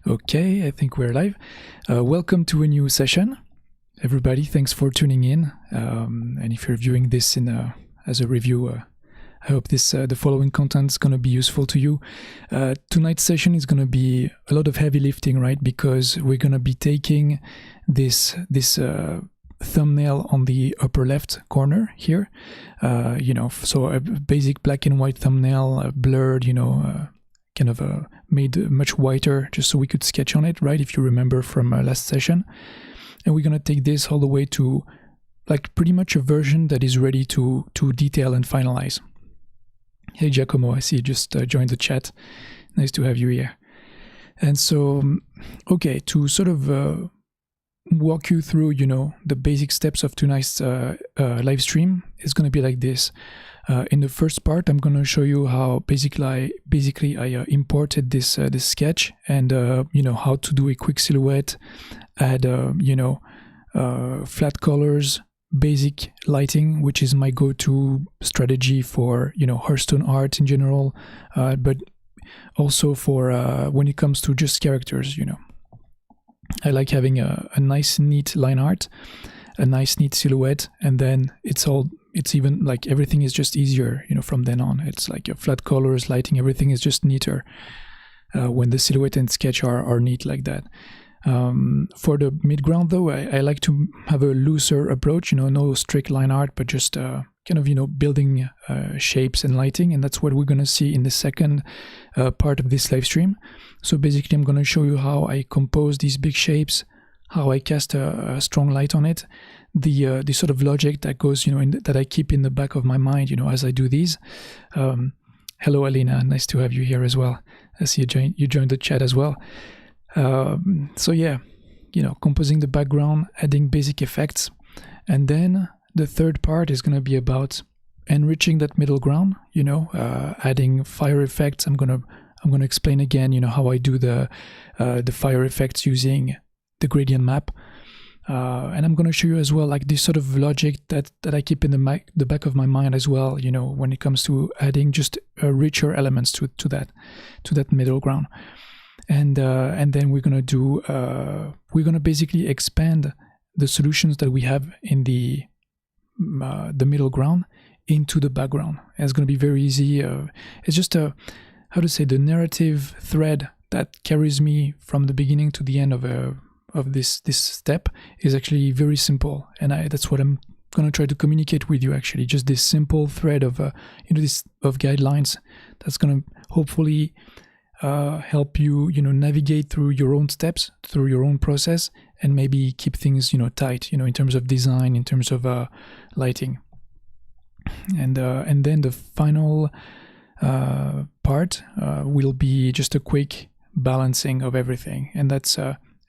Okay, I think we're live. Welcome to a new session. Everybody, thanks for tuning in. And if you're viewing this as a review, I hope the following content is going to be useful to you. Tonight's session is going to be a lot of heavy lifting, right? Because we're going to be taking this thumbnail on the upper left corner here. So a basic black and white thumbnail, blurred, kind of made much whiter just so we could sketch on it, right? If you remember from last session. And we're going to take this all the way to like pretty much a version that is ready to detail and finalize. Hey Giacomo, I see you just joined the chat. Nice to have you here. And so, okay, to sort of walk you through, the basic steps of tonight's live stream is going to be like this. In the first part, I'm going to show you how basically I imported this sketch and how to do a quick silhouette, add flat colors, basic lighting, which is my go-to strategy for Hearthstone art in general, but also for when it comes to just characters. I like having a nice neat line art, a nice neat silhouette, and then it's even like everything is just easier from then on. It's like flat colors, lighting, everything is just neater when the silhouette and sketch are neat like that. For the midground though, I like to have a looser approach, no strict line art, but just kind of building shapes and lighting, and that's what we're going to see in the second part of this live stream. So basically I'm going to show you how I compose these big shapes, how I cast a strong light on it, the sort of logic that goes that I keep in the back of my mind as I do these. Hello Alina, nice to have you here as well. I see you joined the chat as well. So yeah, composing the background, adding basic effects, and then the third part is going to be about enriching that middle ground, adding fire effects. I'm going to explain again how I do the fire effects using the gradient map, and I'm going to show you as well like this sort of logic that I keep in the back of my mind as well, when it comes to adding just richer elements to that middle ground. And then we're gonna basically expand the solutions that we have in the middle ground into the background. And it's gonna be very easy. It's just the narrative thread that carries me from the beginning to the end of this step is actually very simple, and that's what I'm gonna try to communicate with you. Actually, just this simple thread of of guidelines that's gonna hopefully help you navigate through your own steps, through your own process, and maybe keep things tight in terms of design, in terms of lighting. And then the final part will be just a quick balancing of everything, and that's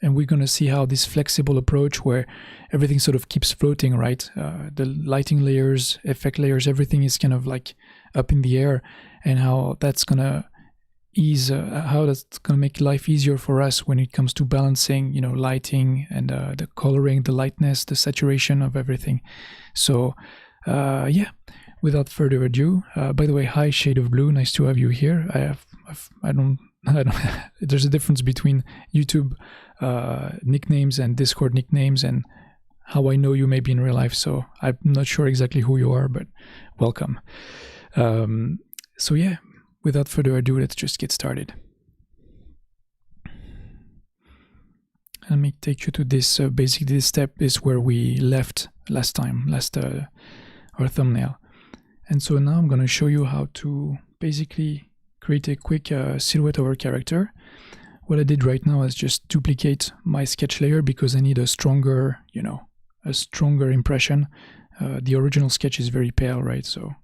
and we're going to see how this flexible approach where everything sort of keeps floating, right? The lighting layers, effect layers, everything is kind of like up in the air, and how that's gonna how that's going to make life easier for us when it comes to balancing lighting and the coloring, the lightness, the saturation of everything. So yeah, without further ado, by the way, hi Shade of Blue, nice to have you here. I don't there's a difference between YouTube nicknames and Discord nicknames and how I know you maybe in real life, so I'm not sure exactly who you are, but welcome. So yeah, without further ado, let's just get started. Let me take you to this. Basically, this step is where we left last our thumbnail. And so now I'm going to show you how to basically create a quick silhouette of our character. What I did right now is just duplicate my sketch layer because I need a stronger, a stronger impression. The original sketch is very pale, right? So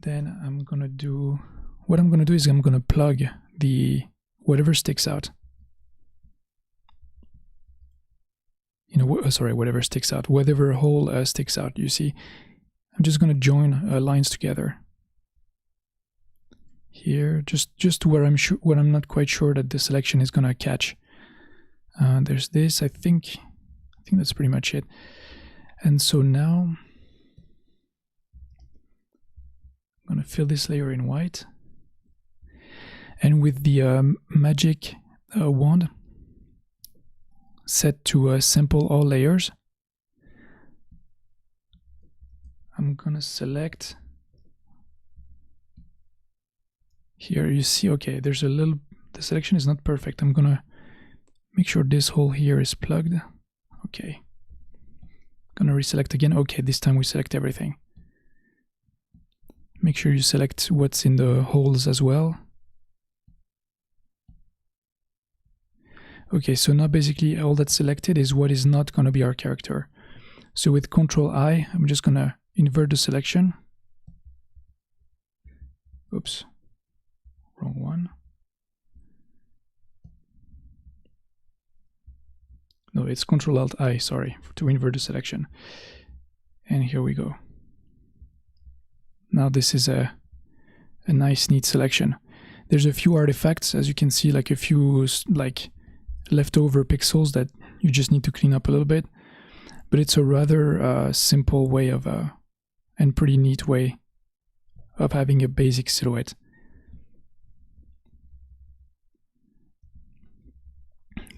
then I'm gonna do is I'm gonna plug the whatever sticks out. Whatever sticks out, whatever hole sticks out. You see, I'm just gonna join lines together here, just where I'm not quite sure that the selection is gonna catch. There's this. I think that's pretty much it. And so now I'm going to fill this layer in white. And with the magic wand set to sample all layers, I'm gonna select here. You see, okay, there's a little, the selection is not perfect. I'm gonna make sure this hole here is plugged. Okay, gonna reselect again. Okay, this time we select everything. Make sure you select what's in the holes as well. Okay, so now basically all that's selected is what is not gonna be our character. So with Control I, I'm just gonna invert the selection. Oops, wrong one. No, it's Control Alt I, sorry, to invert the selection. And here we go. Now this is a nice, neat selection. There's a few artifacts, as you can see, like a few like leftover pixels that you just need to clean up a little bit. But it's a rather simple way of, and pretty neat way of having a basic silhouette.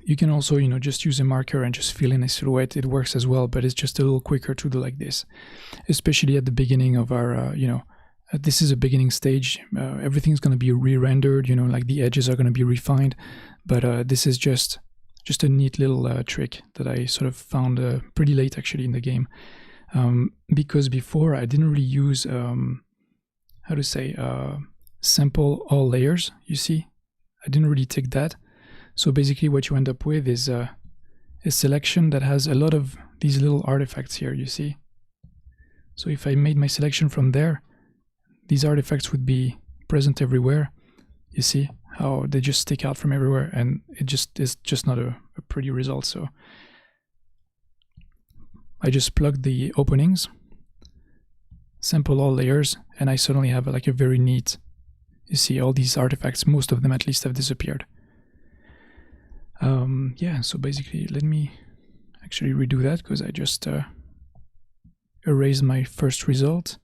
You can also, you know, just use a marker and just fill in a silhouette. It works as well, but it's just a little quicker to do like this, especially at the beginning of our, you know, this is a beginning stage. Everything's going to be re-rendered, you know, like the edges are going to be refined, but this is just a neat little trick that I sort of found pretty late actually in the game, because before I didn't really use, how to say, sample all layers, you see? I didn't really take that. So basically what you end up with is a selection that has a lot of these little artifacts here, you see? So if I made my selection from there, these artifacts would be present everywhere. You see how they just stick out from everywhere, and it just is just not a pretty result. So I just plugged the openings, sample all layers, and I suddenly have like a very neat, you see all these artifacts, most of them at least have disappeared. Yeah, so basically let me actually redo that because I just erased my first result.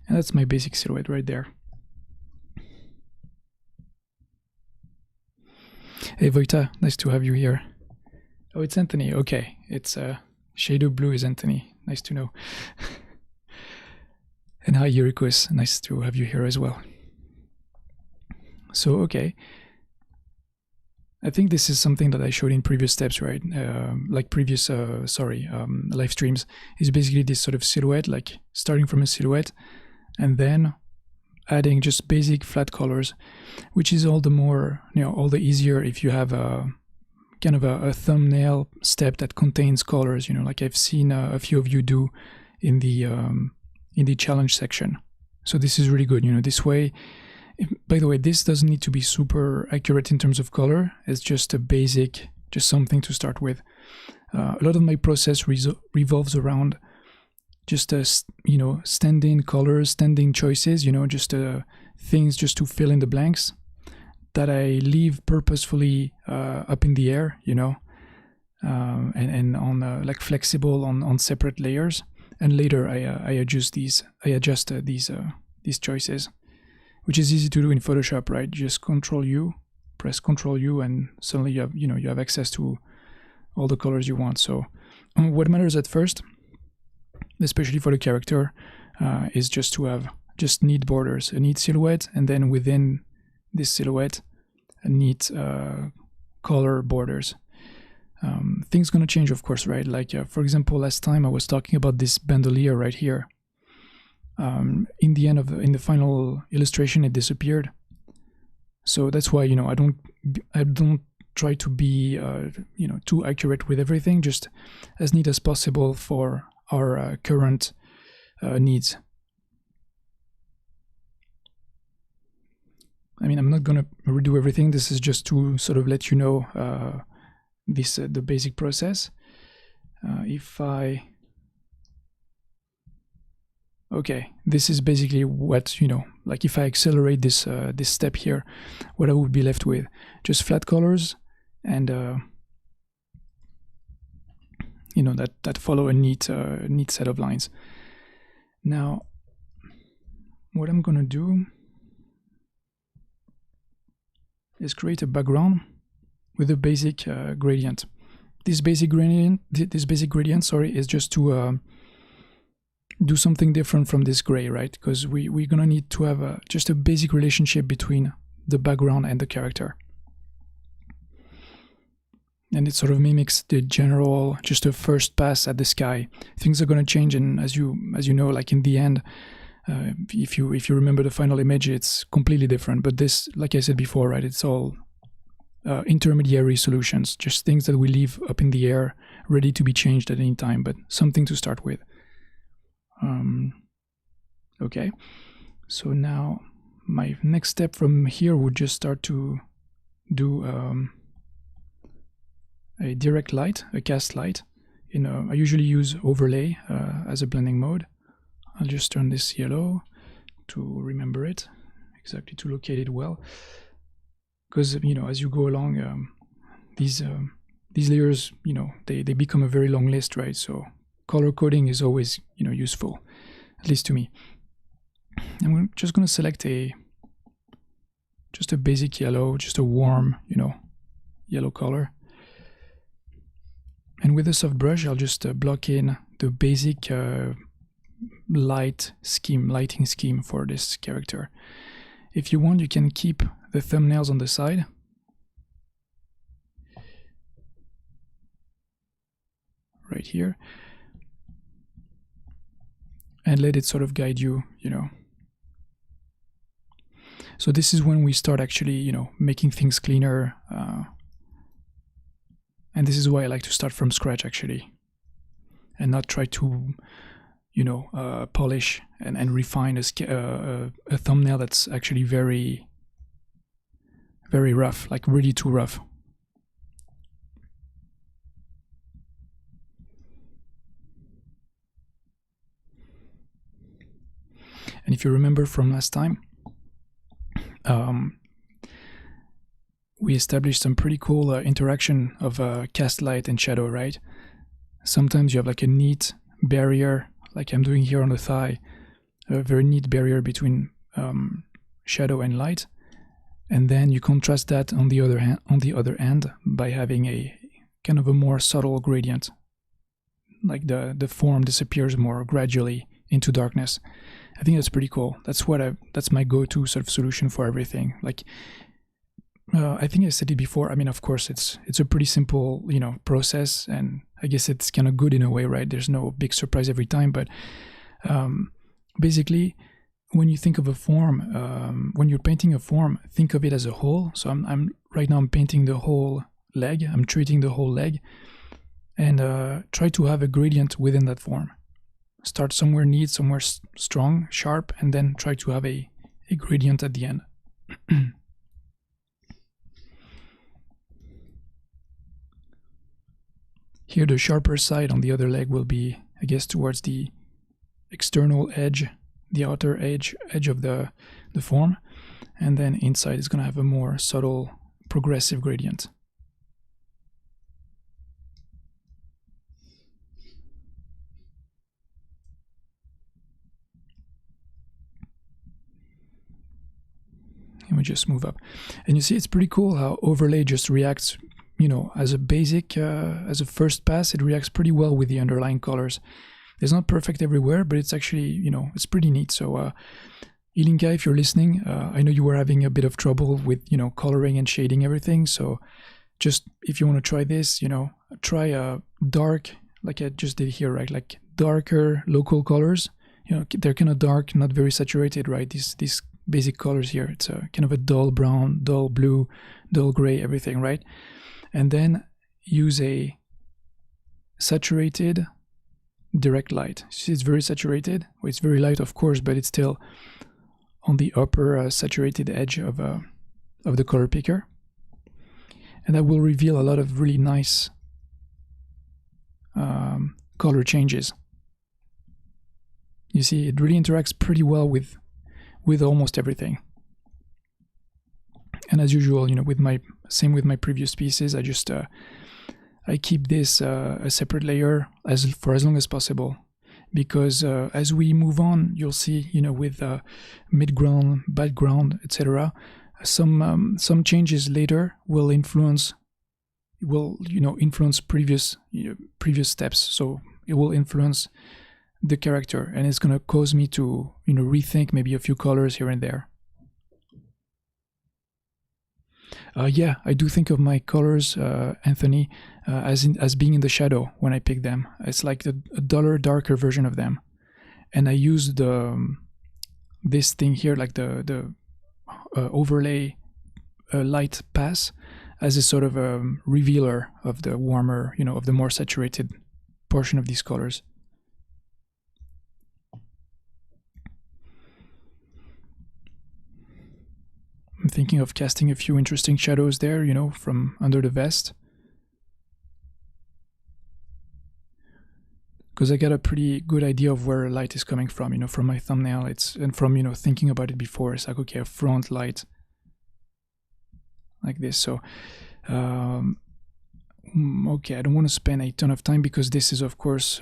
And that's my basic silhouette right there. Hey Vojta, nice to have you here. Oh, it's Anthony. Okay, it's Shadow Blue is Anthony. Nice to know. And hi Yirikus, nice to have you here as well. So, okay. I think this is something that I showed in previous steps, right? Like previous, live streams. Is basically this sort of silhouette, like starting from a silhouette and then adding just basic flat colors, which is all the more, you know, all the easier if you have a kind of a thumbnail step that contains colors, you know, like I've seen a few of you do in the challenge section. So this is really good, you know, this way. By the way, this doesn't need to be super accurate in terms of color. It's just a basic, just something to start with. A lot of my process revolves around just, you know, stand-in colors, stand-in choices, you know, just things just to fill in the blanks that I leave purposefully up in the air, you know, and on like flexible on separate layers. And later I adjust these choices, which is easy to do in Photoshop, right? Just Control U, press Control U, and suddenly you have access to all the colors you want. So what matters at first, especially for the character, is just to have just neat borders, a neat silhouette, and then within this silhouette, a neat color borders. Things gonna change, of course, right? Like for example, last time I was talking about this bandolier right here. In the end in the final illustration, it disappeared. So that's why, you know, I don't try to be you know, too accurate with everything, just as neat as possible for our current needs. I mean, I'm not gonna redo everything. This is just to sort of let you know the basic process. If I okay, this is basically what, you know, like if I accelerate this this step here, what I would be left with, just flat colors and that follow a neat set of lines. Now, what I'm gonna do is create a background with a basic gradient. This basic gradient, is just to do something different from this gray, right? Because we're gonna need to have just a basic relationship between the background and the character. And it sort of mimics the general, just a first pass at the sky. Things are gonna change, and as you know, like in the end, if you remember the final image, it's completely different. But this, like I said before, right, it's all intermediary solutions, just things that we leave up in the air, ready to be changed at any time, but something to start with. Okay, so now my next step from here would just start to do a direct light, a cast light. I usually use overlay as a blending mode. I'll just turn this yellow to remember it, exactly to locate it well. Because as you go along, these layers, they become a very long list, right? So color coding is always useful, at least to me. I'm just going to select just a basic yellow, just a warm, yellow color. And with a soft brush, I'll just block in the basic lighting scheme for this character. If you want, you can keep the thumbnails on the side. Right here. And let it sort of guide you, So this is when we start actually, making things cleaner. And this is why I like to start from scratch, actually. And not try to, polish and refine a thumbnail that's actually very, very rough, like really too rough. And if you remember from last time, we established some pretty cool interaction of cast light and shadow, right? Sometimes you have like a neat barrier, like I'm doing here on the thigh, a very neat barrier between shadow and light, and then you contrast that on the other end by having a kind of a more subtle gradient, like the form disappears more gradually into darkness. I think that's pretty cool. That's my go-to sort of solution for everything. Like I think I said it before. I mean, of course, it's a pretty simple process, and I guess it's kind of good in a way, right? There's no big surprise every time, but basically, when you think of a form, when you're painting a form, think of it as a whole. So right now I'm painting the whole leg. I'm treating the whole leg, and try to have a gradient within that form. Start somewhere neat, somewhere strong, sharp, and then try to have a gradient at the end. Here the sharper side on the other leg will be, I guess, towards the external edge, the outer edge of the form, and then inside is going to have a more subtle progressive gradient. And we just move up, and you see it's pretty cool how overlay just reacts, as a basic, as a first pass, it reacts pretty well with the underlying colors. It's not perfect everywhere, but it's actually, it's pretty neat. So Ilinka, if you're listening, I know you were having a bit of trouble with, coloring and shading everything. So just if you want to try this, try a dark, like I just did here, right? Like darker local colors. They're kind of dark, not very saturated, right? These basic colors here. It's a kind of a dull brown, dull blue, dull gray, everything, right? And then use a saturated direct light. See, it's very saturated. Well, it's very light, of course, but it's still on the upper saturated edge of the color picker. And that will reveal a lot of really nice color changes. You see, it really interacts pretty well with almost everything. And as usual, with my previous pieces, I just I keep this a separate layer for as long as possible, because as we move on, you'll see, with midground, background, etc., some changes later will influence previous steps. So it will influence the character, and it's going to cause me to rethink maybe a few colors here and there. Yeah, I do think of my colors, Anthony, as being in the shadow when I pick them. It's like a duller, darker version of them, and I use this thing here, like the overlay light pass, as a sort of a revealer of the warmer, of the more saturated portion of these colors. I'm thinking of casting a few interesting shadows there, from under the vest. Because I got a pretty good idea of where light is coming from, from my thumbnail. And from, thinking about it before. It's like, okay, a front light like this. So, okay, I don't want to spend a ton of time, because this is, of course,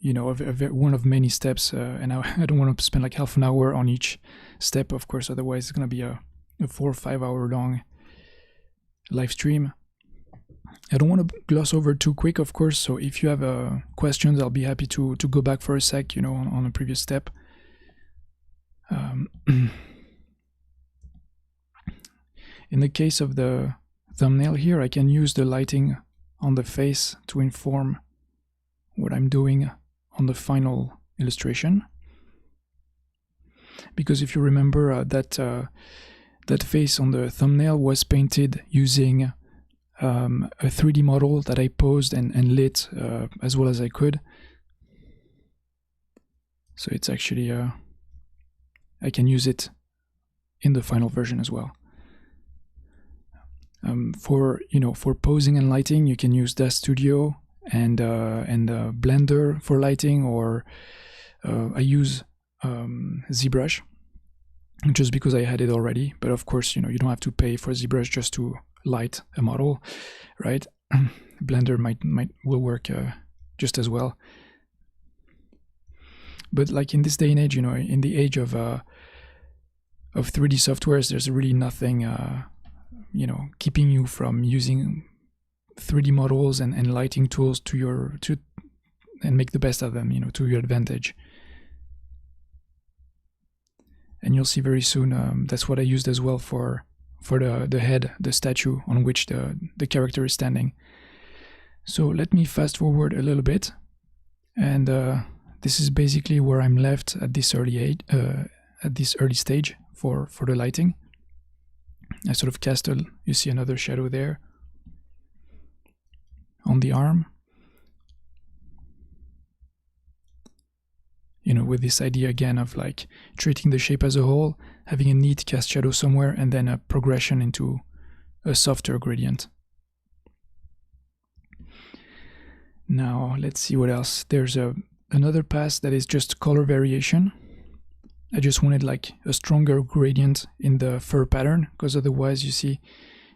one of many steps, and I don't want to spend like half an hour on each step, of course, otherwise it's going to be a 4 or 5 hour long live stream. I don't want to gloss over too quick, of course, so if you have questions, I'll be happy to go back for a sec, on a previous step. In the case of the thumbnail here, I can use the lighting on the face to inform what I'm doing on the final illustration, because if you remember, that face on the thumbnail was painted using a 3D model that I posed and lit as well as I could. So it's actually I can use it in the final version as well. For posing and lighting, you can use DAZ Studio and Blender for lighting, or I use ZBrush just because I had it already. But of course, you don't have to pay for ZBrush just to light a model, right? Blender will work just as well. But like in this day and age, in the age of 3D softwares, there's really nothing keeping you from using 3D models and lighting tools and make the best of them, to your advantage. And you'll see very soon, that's what I used as well for the head, the statue on which the character is standing. So let me fast forward a little bit, and this is basically where I'm left at this early stage for the lighting. I sort of cast you see another shadow there on the arm, with this idea again of like treating the shape as a whole, having a neat cast shadow somewhere, and then a progression into a softer gradient. Now let's see what else. There's another pass that is just color variation. I just wanted like a stronger gradient in the fur pattern, because otherwise, you see,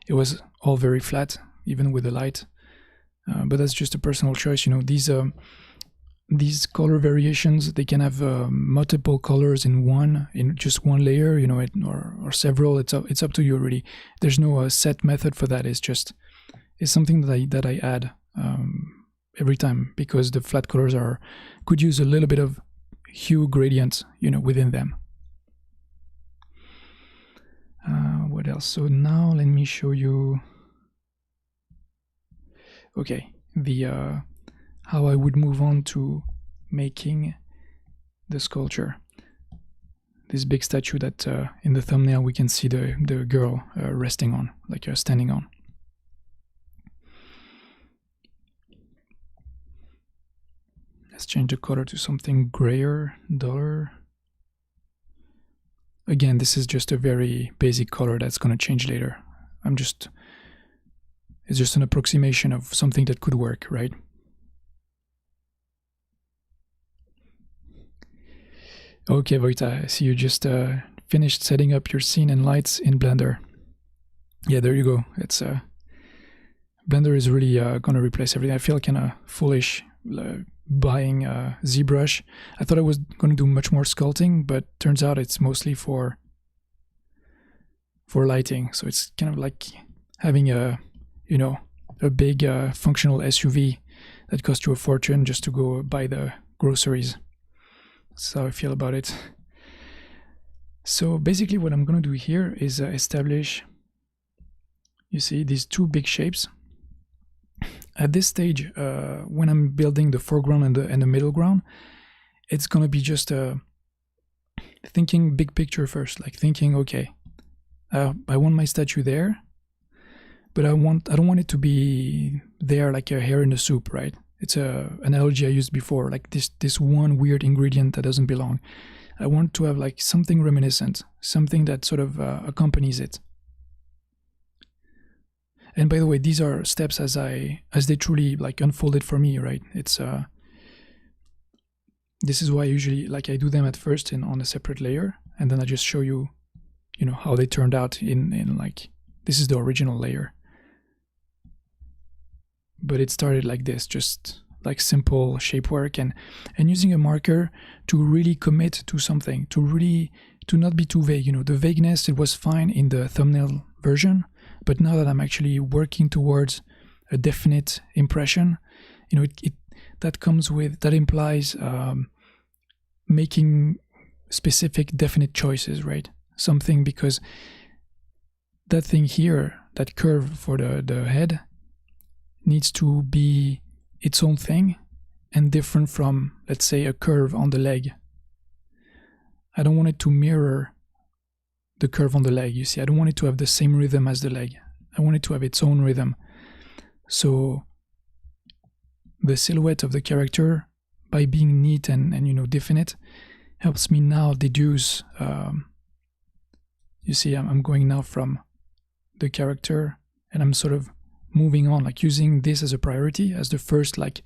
it was all very flat, even with the light. But that's just a personal choice. These color variations, they can have multiple colors in just one layer, or several. It's up to you really. There's no set method for that. It's something that I add every time, because the flat colors could use a little bit of hue gradient, within them. What else? So now let me show you. Okay, how I would move on to making the sculpture. This big statue that in the thumbnail we can see the girl resting on, like standing on. Let's change the color to something grayer, duller. Again, this is just a very basic color that's going to change later. It's just an approximation of something that could work, right? Okay, Vojta, I see you just finished setting up your scene and lights in Blender. yeah, there you go. It's Blender is really gonna replace everything. I feel kind of foolish buying ZBrush. I thought I was gonna do much more sculpting, but turns out it's mostly for lighting. So it's kind of like having a big functional SUV that costs you a fortune just to go buy the groceries. That's how I feel about it. So basically what I'm going to do here is establish, you see, these two big shapes. At this stage, when I'm building the foreground and the middle ground, it's going to be just thinking big picture first, like thinking, okay, I want my statue there, but I don't want it to be there like a hair in the soup, right? It's an analogy I used before, like this one weird ingredient that doesn't belong. I want to have like something reminiscent, something that sort of accompanies it. And by the way, these are steps as they truly like unfolded for me, right? It's this is why usually like I do them at first on a separate layer, and then I just show you, how they turned out in like, this is the original layer. But it started like this, just like simple shape work and using a marker to really commit to something, to not be too vague. The vagueness, it was fine in the thumbnail version, but now that I'm actually working towards a definite impression, that implies making specific definite choices, right? Something, because that thing here, that curve for the head, needs to be its own thing and different from, let's say, a curve on the leg. I don't want it to mirror the curve on the leg. You see, I don't want it to have the same rhythm as the leg. I want it to have its own rhythm. So the silhouette of the character, by being neat and definite, helps me now deduce. You see, I'm going now from the character, and I'm sort of moving on, like using this as a priority, as the first, like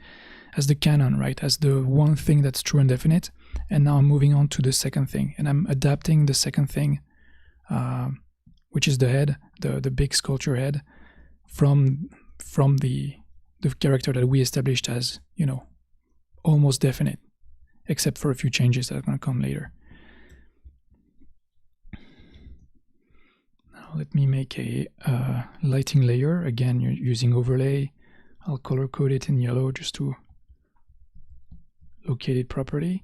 as the canon, right? As the one thing that's true and definite. And now I'm moving on to the second thing, and I'm adapting the second thing, which is the head, the big sculpture head, from the character that we established as, almost definite, except for a few changes that are going to come later. Now let me make a lighting layer. Again, you're using overlay. I'll color code it in yellow just to locate it properly.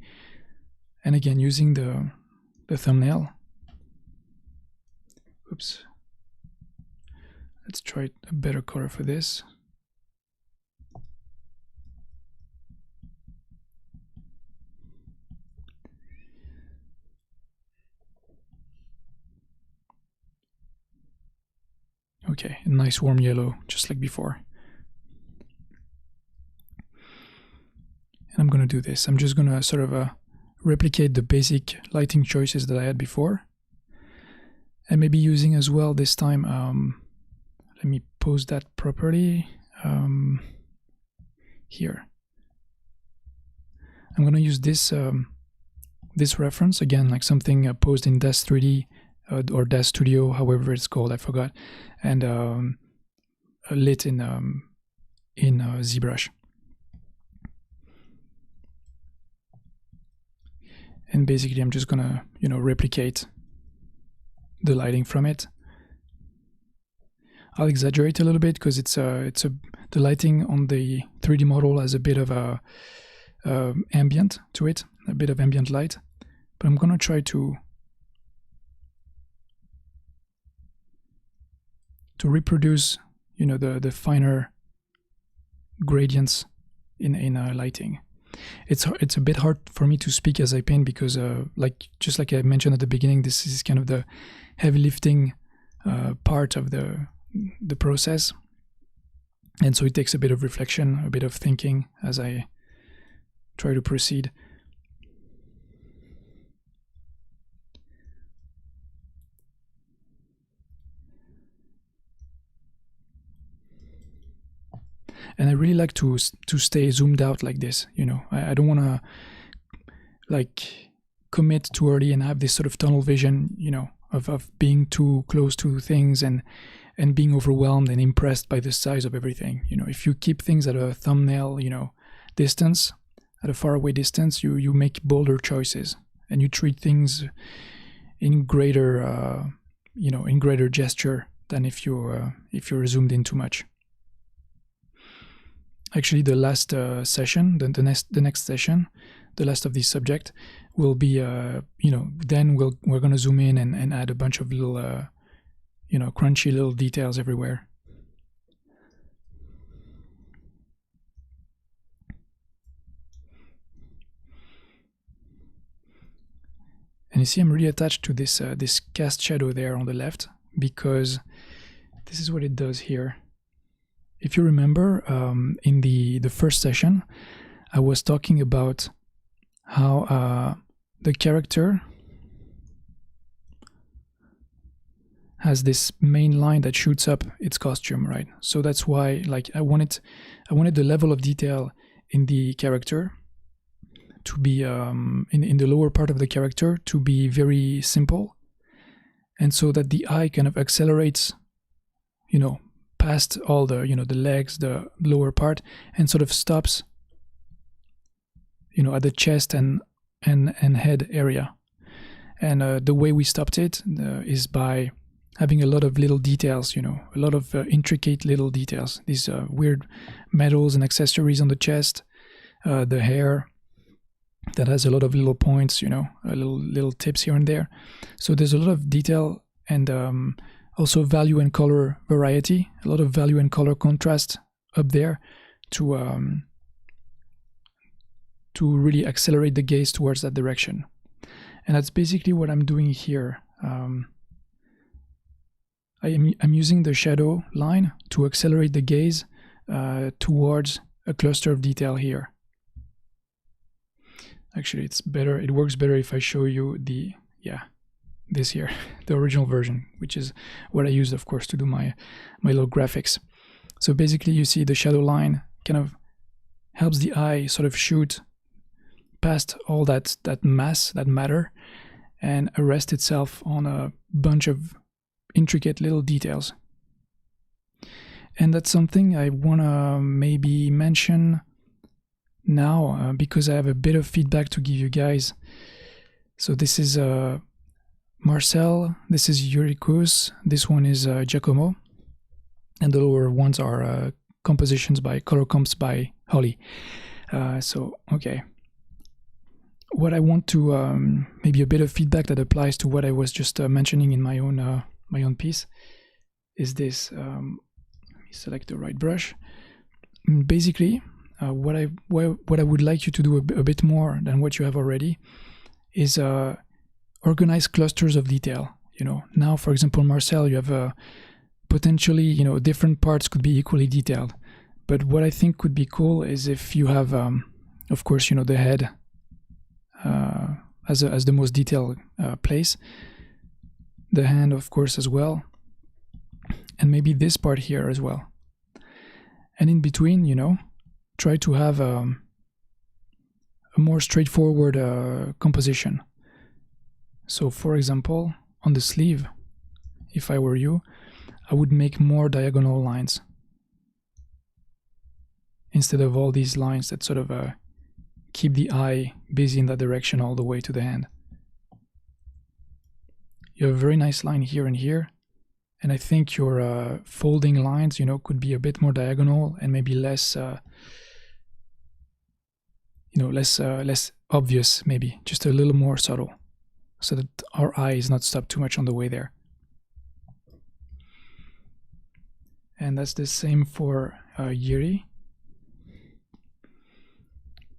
And again, using the thumbnail. Oops. Let's try a better color for this. Okay, a nice warm yellow, just like before. And I'm going to do this. I'm just going to sort of replicate the basic lighting choices that I had before. And maybe using as well this time, let me pose that properly here. I'm going to use this this reference, again, like something posed in Dash 3D or Dash Studio, however it's called, I forgot, and lit in ZBrush. And basically I'm just gonna, replicate the lighting from it. I'll exaggerate a little bit because the lighting on the 3D model has a bit of a ambient to it, a bit of ambient light, but I'm gonna try to reproduce, the finer gradients in lighting. It's a bit hard for me to speak as I paint because, just like I mentioned at the beginning, this is kind of the heavy lifting part of the process, and so it takes a bit of reflection, a bit of thinking as I try to proceed. And I really like to stay zoomed out like this, I don't want to like commit too early and have this sort of tunnel vision, of being too close to things and and being overwhelmed and impressed by the size of everything. If you keep things at a thumbnail, distance, at a faraway distance, you make bolder choices, and you treat things in greater, in greater gesture than if you're zoomed in too much. Actually, the last session, the next session, the last of this subject will be, then we're gonna zoom in and add a bunch of little, crunchy little details everywhere. And you see, I'm really attached to this this cast shadow there on the left, because this is what it does here. If you remember, in the first session, I was talking about how the character has this main line that shoots up its costume, right? So that's why, like, I wanted the level of detail in the character to be in the lower part of the character to be very simple, and so that the eye kind of accelerates, past all the the legs, the lower part, and sort of stops, at the chest and head area. And the way we stopped it is by having a lot of little details, a lot of intricate little details. These weird medals and accessories on the chest, the hair that has a lot of little points, little tips here and there. So there's a lot of detail, and also value and color variety, a lot of value and color contrast up there to really accelerate the gaze towards that direction. And that's basically what I'm doing here. I'm using the shadow line to accelerate the gaze towards a cluster of detail here. Actually, it works better if I show you this here, the original version, which is what I used, of course, to do my little graphics. So basically, you see the shadow line kind of helps the eye sort of shoot past all that mass, that matter, and arrest itself on a bunch of intricate little details. And that's something I want to maybe mention now, because I have a bit of feedback to give you guys. So this is Marcel, this is Yirikus, this one is Giacomo, and the lower ones are compositions by color comps by Holly. Okay. What I want to maybe a bit of feedback that applies to what I was just mentioning in my own piece is this. Let me select the right brush. Basically, what I would like you to do a bit more than what you have already is organize clusters of detail. Now, for example, Marcel, you have potentially, different parts could be equally detailed. But what I think could be cool is if you have, of course, the head as the most detailed place, the hand, of course, as well, and maybe this part here as well. And in between, try to have a more straightforward composition. So, for example, on the sleeve, if I were you, I would make more diagonal lines instead of all these lines that sort of keep the eye busy in that direction all the way to the hand. You have a very nice line here and here, and I think your folding lines, could be a bit more diagonal and maybe less, less obvious, maybe just a little more subtle, so that our eye is not stopped too much on the way there. And that's the same for Yiri.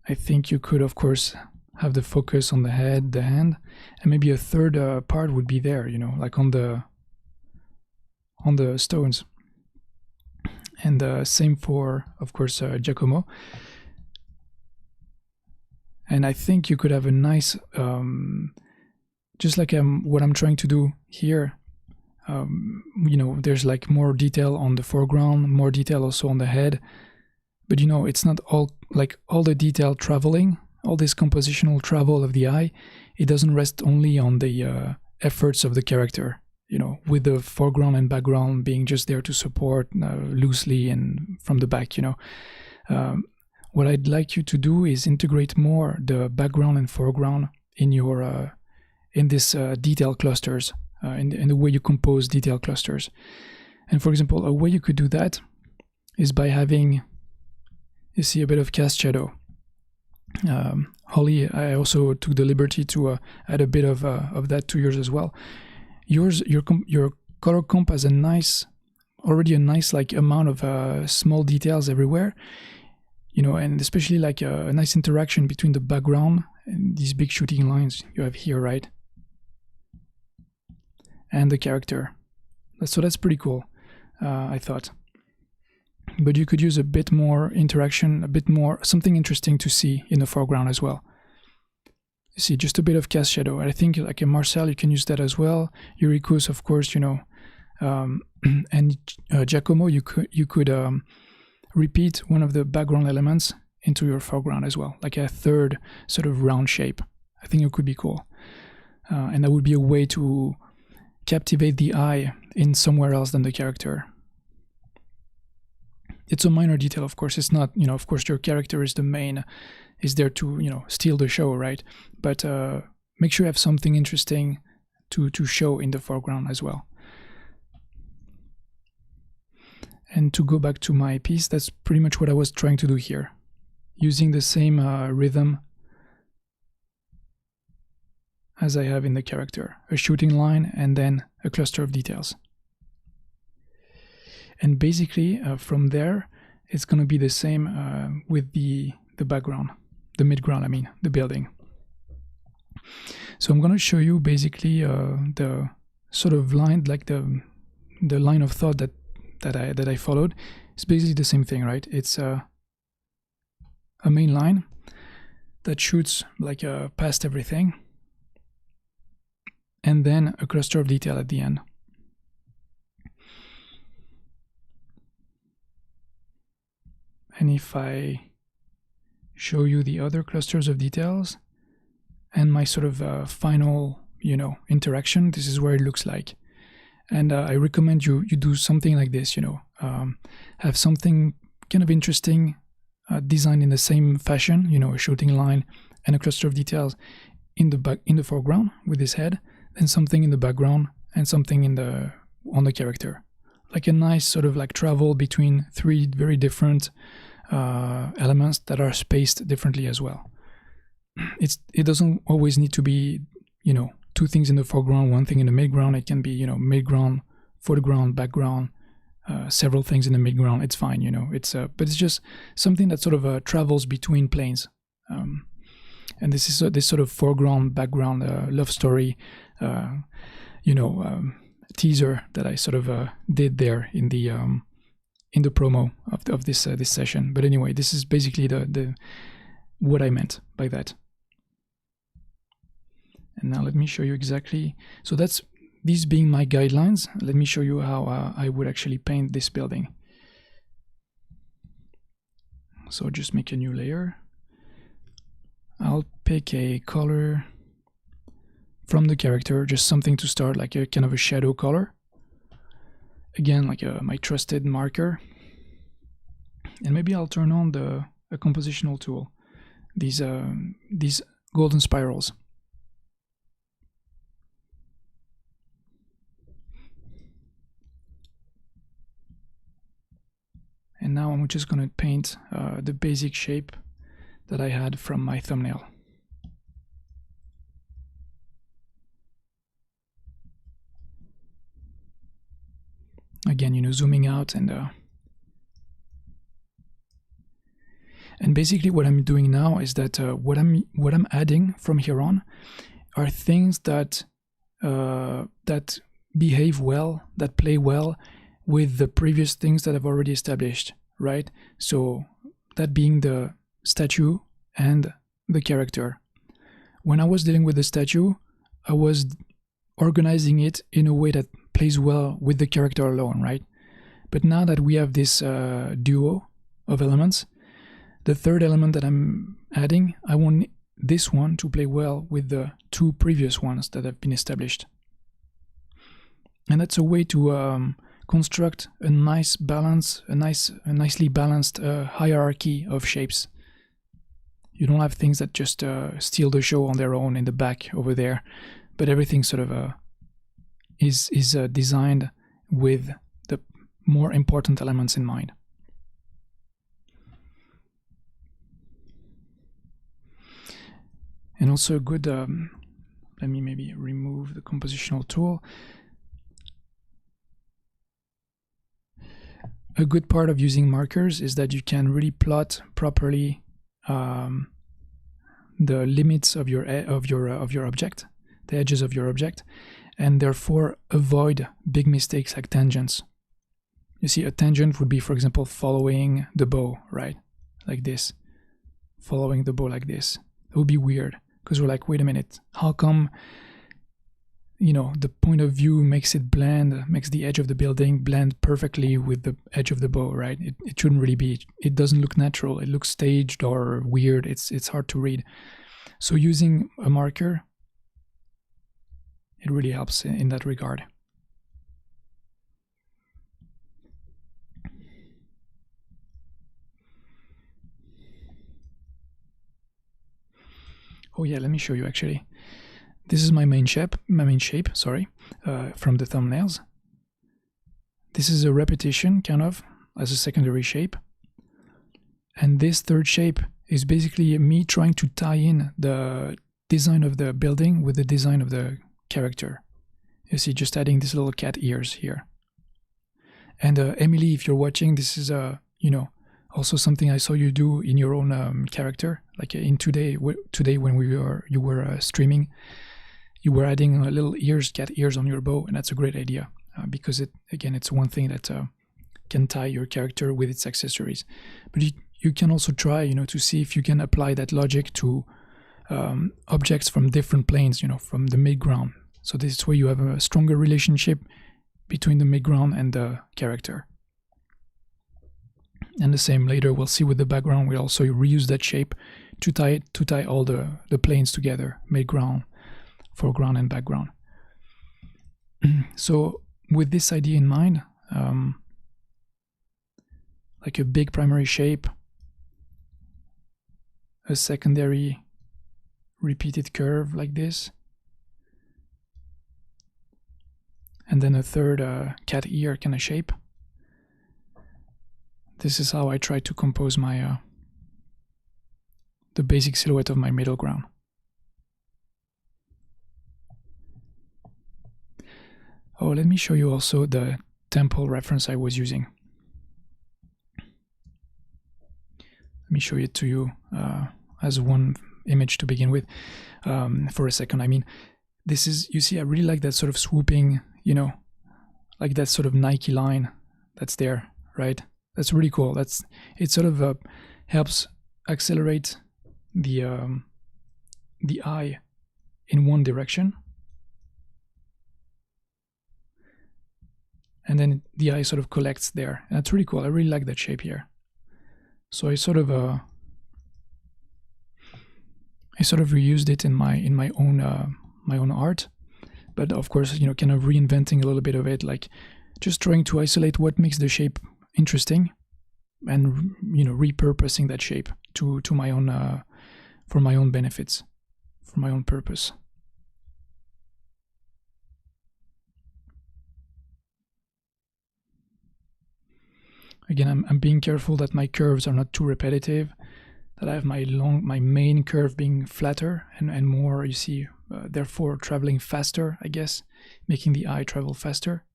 I think you could, of course, have the focus on the head, the hand, and maybe a third part would be there, like on the stones. And same for, of course, Giacomo. And I think you could have a nice, just like what I'm trying to do here. There's like more detail on the foreground, more detail also on the head. But it's not all the detail traveling, all this compositional travel of the eye. It doesn't rest only on the efforts of the character. with the foreground and background being just there to support loosely and from the back, what I'd like you to do is integrate more the background and foreground in your in this detail clusters, in the way you compose detail clusters. And for example, a way you could do that is by having, you see, a bit of cast shadow. Holly, I also took the liberty to add a bit of that to yours as well. Your color comp has already a nice like amount of small details everywhere, and especially like a nice interaction between the background and these big shooting lines you have here, right? And the character. So that's pretty cool, I thought. But you could use a bit more interaction, a bit more, something interesting to see in the foreground as well. You see, just a bit of cast shadow. I think like in Marcel, you can use that as well. Yirikus, of course, and Giacomo, you could repeat one of the background elements into your foreground as well, like a third sort of round shape. I think it could be cool. And that would be a way to captivate the eye in somewhere else than the character. It's a minor detail, of course. It's not, of course, your character is there to, steal the show, right? But make sure you have something interesting to show in the foreground as well. And to go back to my piece, that's pretty much what I was trying to do here, using the same rhythm as I have in the character, a shooting line and then a cluster of details. And basically, from there, it's going to be the same with the background, the midground, the building. So I'm going to show you basically the sort of line, like the line of thought that I followed. It's basically the same thing, right? It's a main line that shoots like past everything, and then a cluster of detail at the end. And if I show you the other clusters of details and my sort of final, interaction, this is where it looks like. And I recommend you do something like this, have something kind of interesting designed in the same fashion, a shooting line and a cluster of details in the foreground with his head, and something in the background and something on the character. Like a nice sort of like travel between three very different elements that are spaced differently as well. It doesn't always need to be, two things in the foreground, one thing in the midground. It can be, midground, foreground, background, several things in the midground. It's fine, but it's just something that sort of travels between planes. And this is this sort of foreground, background love story, teaser that I sort of did there in the promo of this session. But anyway, this is basically the what I meant by that. And now let me show you exactly. So that's these being my guidelines. Let me show you how I would actually paint this building. So just make a new layer. I'll pick a color from the character, just something to start, like a kind of a shadow color. Again, like my trusted marker. And maybe I'll turn on a compositional tool, these golden spirals. And now I'm just going to paint the basic shape that I had from my thumbnail. Again, zooming out and basically what I'm doing now is that what I'm adding from here on are things that that behave well, that play well with the previous things that I've already established, right? So that being the statue and the character. When I was dealing with the statue, I was organizing it in a way that plays well with the character alone, right? But now that we have this duo of elements, the third element that I'm adding, I want this one to play well with the two previous ones that have been established. And that's a way to construct a nice balance, a nicely balanced hierarchy of shapes. You don't have things that just steal the show on their own in the back over there, but everything sort of is designed with the more important elements in mind. And also a good, let me maybe remove the compositional tool. A good part of using markers is that you can really plot properly the limits of your object, the edges of your object, and therefore avoid big mistakes like tangents. You see, a tangent would be, for example, following the bow, right? Like this, following the bow like this. It would be weird because we're like, wait a minute, how come, you know, the point of view makes it blend, makes the edge of the building blend perfectly with the edge of the bow, right? It shouldn't really be. It doesn't look natural. It looks staged or weird. It's hard to read. So using a marker, it really helps in that regard. Oh yeah, let me show you actually. This is my main shape, sorry, from the thumbnails. This is a repetition, kind of, as a secondary shape. And this third shape is basically me trying to tie in the design of the building with the design of the character. You see, just adding these little cat ears here. And Emily, if you're watching, this is you know, also something I saw you do in your own character, like in today when you were streaming. You were adding little ears, cat ears on your bow, and that's a great idea because it's one thing that can tie your character with its accessories. But you can also try, you know, to see if you can apply that logic to objects from different planes, you know, from the midground. So this is where you have a stronger relationship between the midground and the character. And the same later we'll see with the background. We also reuse that shape to tie all the planes together, midground, foreground and background. So with this idea in mind, like a big primary shape, a secondary repeated curve like this, and then a third cat ear kind of shape. This is how I try to compose my the basic silhouette of my middle ground. Oh, let me show you also the temple reference I was using. Let me show it to you as one image to begin with for a second. I mean, this is, you see, I really like that sort of swooping, you know, like that sort of Nike line that's there, right? That's really cool. It sort of helps accelerate the eye in one direction. And then the eye sort of collects there. And that's really cool. I really like that shape here. So I sort of reused it in my own art, but of course, you know, kind of reinventing a little bit of it, like just trying to isolate what makes the shape interesting, and you know, repurposing that shape to my own for my own benefits, for my own purpose. Again, I'm being careful that my curves are not too repetitive, that I have my main curve being flatter and more, you see, therefore traveling faster, I guess, making the eye travel faster.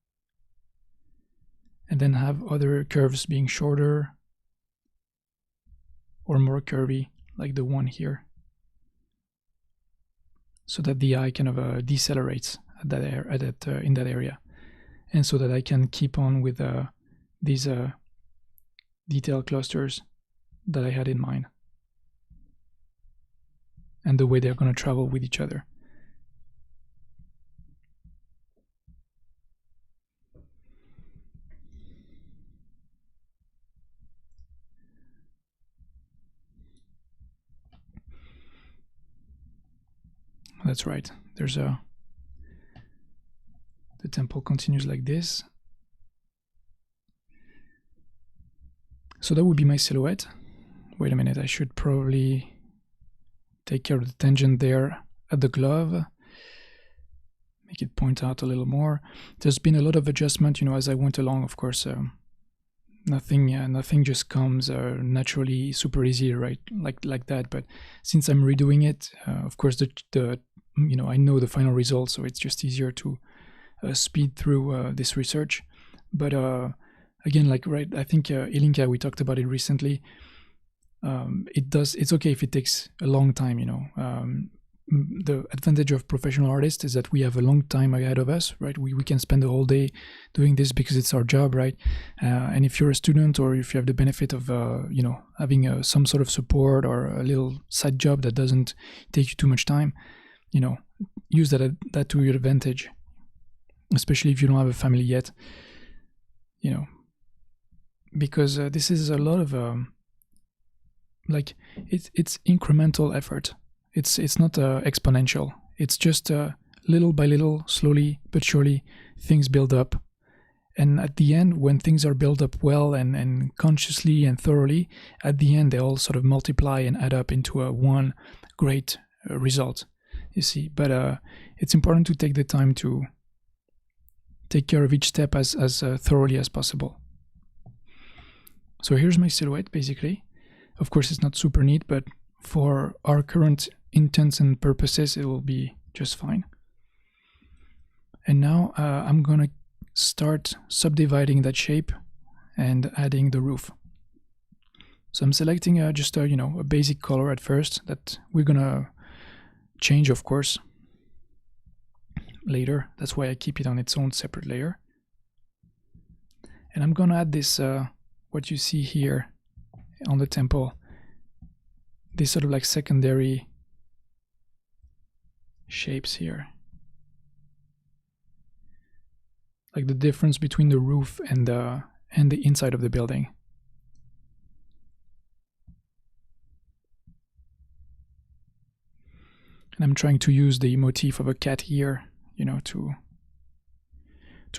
And then have other curves being shorter or more curvy, like the one here, so that the eye kind of decelerates at in that area, and so that I can keep on with these detail clusters that I had in mind and the way they're going to travel with each other. That's right. There's the temple continues like this. So that would be my silhouette. Wait a minute, I should probably take care of the tangent there at the glove. Make it point out a little more. There's been a lot of adjustment, you know, as I went along, of course. Nothing just comes naturally, super easy, right? Like that. But since I'm redoing it, of course, the you know, I know the final result, so it's just easier to speed through this research. But again, like, right, I think Ilinka, we talked about it recently. It's okay if it takes a long time, you know. The advantage of professional artists is that we have a long time ahead of us, right? We can spend the whole day doing this because it's our job, right? And if you're a student, or if you have the benefit of you know, having some sort of support or a little side job that doesn't take you too much time, you know, use that to your advantage, especially if you don't have a family yet, you know, because this is a lot of like it's incremental effort. It's not exponential. It's just little by little, slowly but surely, things build up. And at the end, when things are built up well and consciously and thoroughly, at the end, they all sort of multiply and add up into a one great result, you see. But it's important to take the time to take care of each step as thoroughly as possible. So here's my silhouette, basically. Of course, it's not super neat, but for our current intents and purposes, it will be just fine. And now I'm gonna start subdividing that shape and adding the roof. So I'm selecting just you know, a basic color at first that we're gonna change, of course, later. That's why I keep it on its own separate layer. And I'm gonna add this what you see here on the temple, these sort of like secondary shapes here, like the difference between the roof and the inside of the building. And I'm trying to use the motif of a cat here, you know, to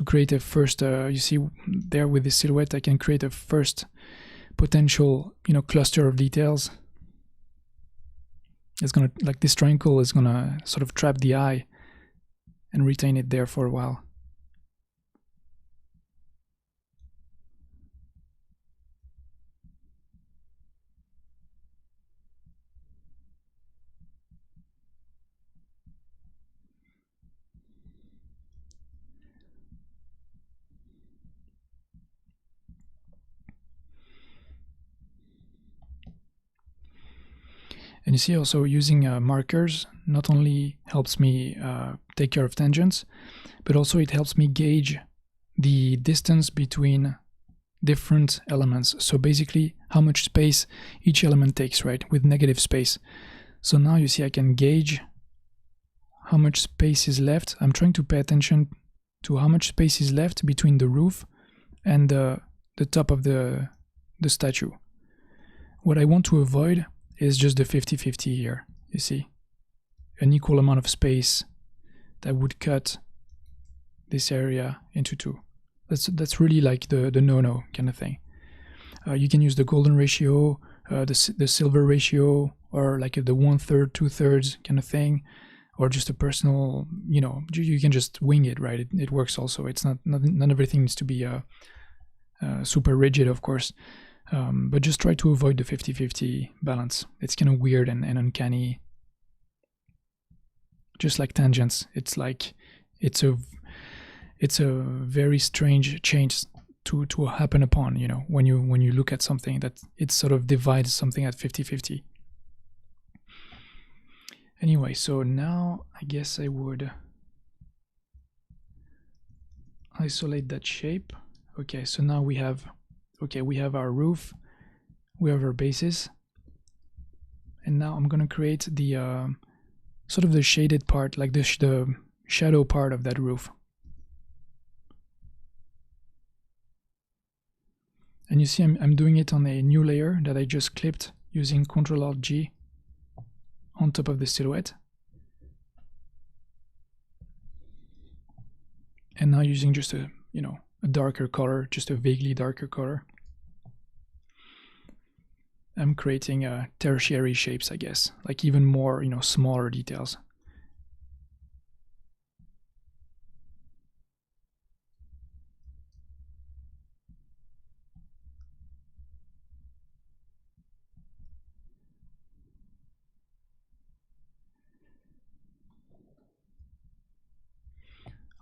create a first, you see there with this silhouette, I can create a first potential, you know, cluster of details. It's gonna, like, this triangle is gonna sort of trap the eye and retain it there for a while. And you see also using markers not only helps me take care of tangents, but also it helps me gauge the distance between different elements. So basically how much space each element takes, right, with negative space. So now you see I can gauge how much space is left. I'm trying to pay attention to how much space is left between the roof and the top of the statue. What I want to avoid is just the 50-50 here, you see, an equal amount of space that would cut this area into two. That's really like the no-no kind of thing. You can use the golden ratio, the silver ratio, or like the 1/3, 2/3 kind of thing, or just a personal, you know, you can just wing it, right? It works also. It's not everything needs to be super rigid, of course. But just try to avoid the 50-50 balance. It's kind of weird and uncanny. Just like tangents, it's like it's a very strange change to happen upon, you know, when you look at something that it sort of divides something at 50-50. Anyway, so now I guess I would isolate that shape. Okay, so now we have our roof, we have our bases, and now I'm gonna create the sort of the shaded part, like the shadow part of that roof. And you see I'm doing it on a new layer that I just clipped using Ctrl-Alt-G on top of the silhouette. and now using just a, you know, a darker color, just a vaguely darker color, I'm creating tertiary shapes, I guess, like even more, you know, smaller details.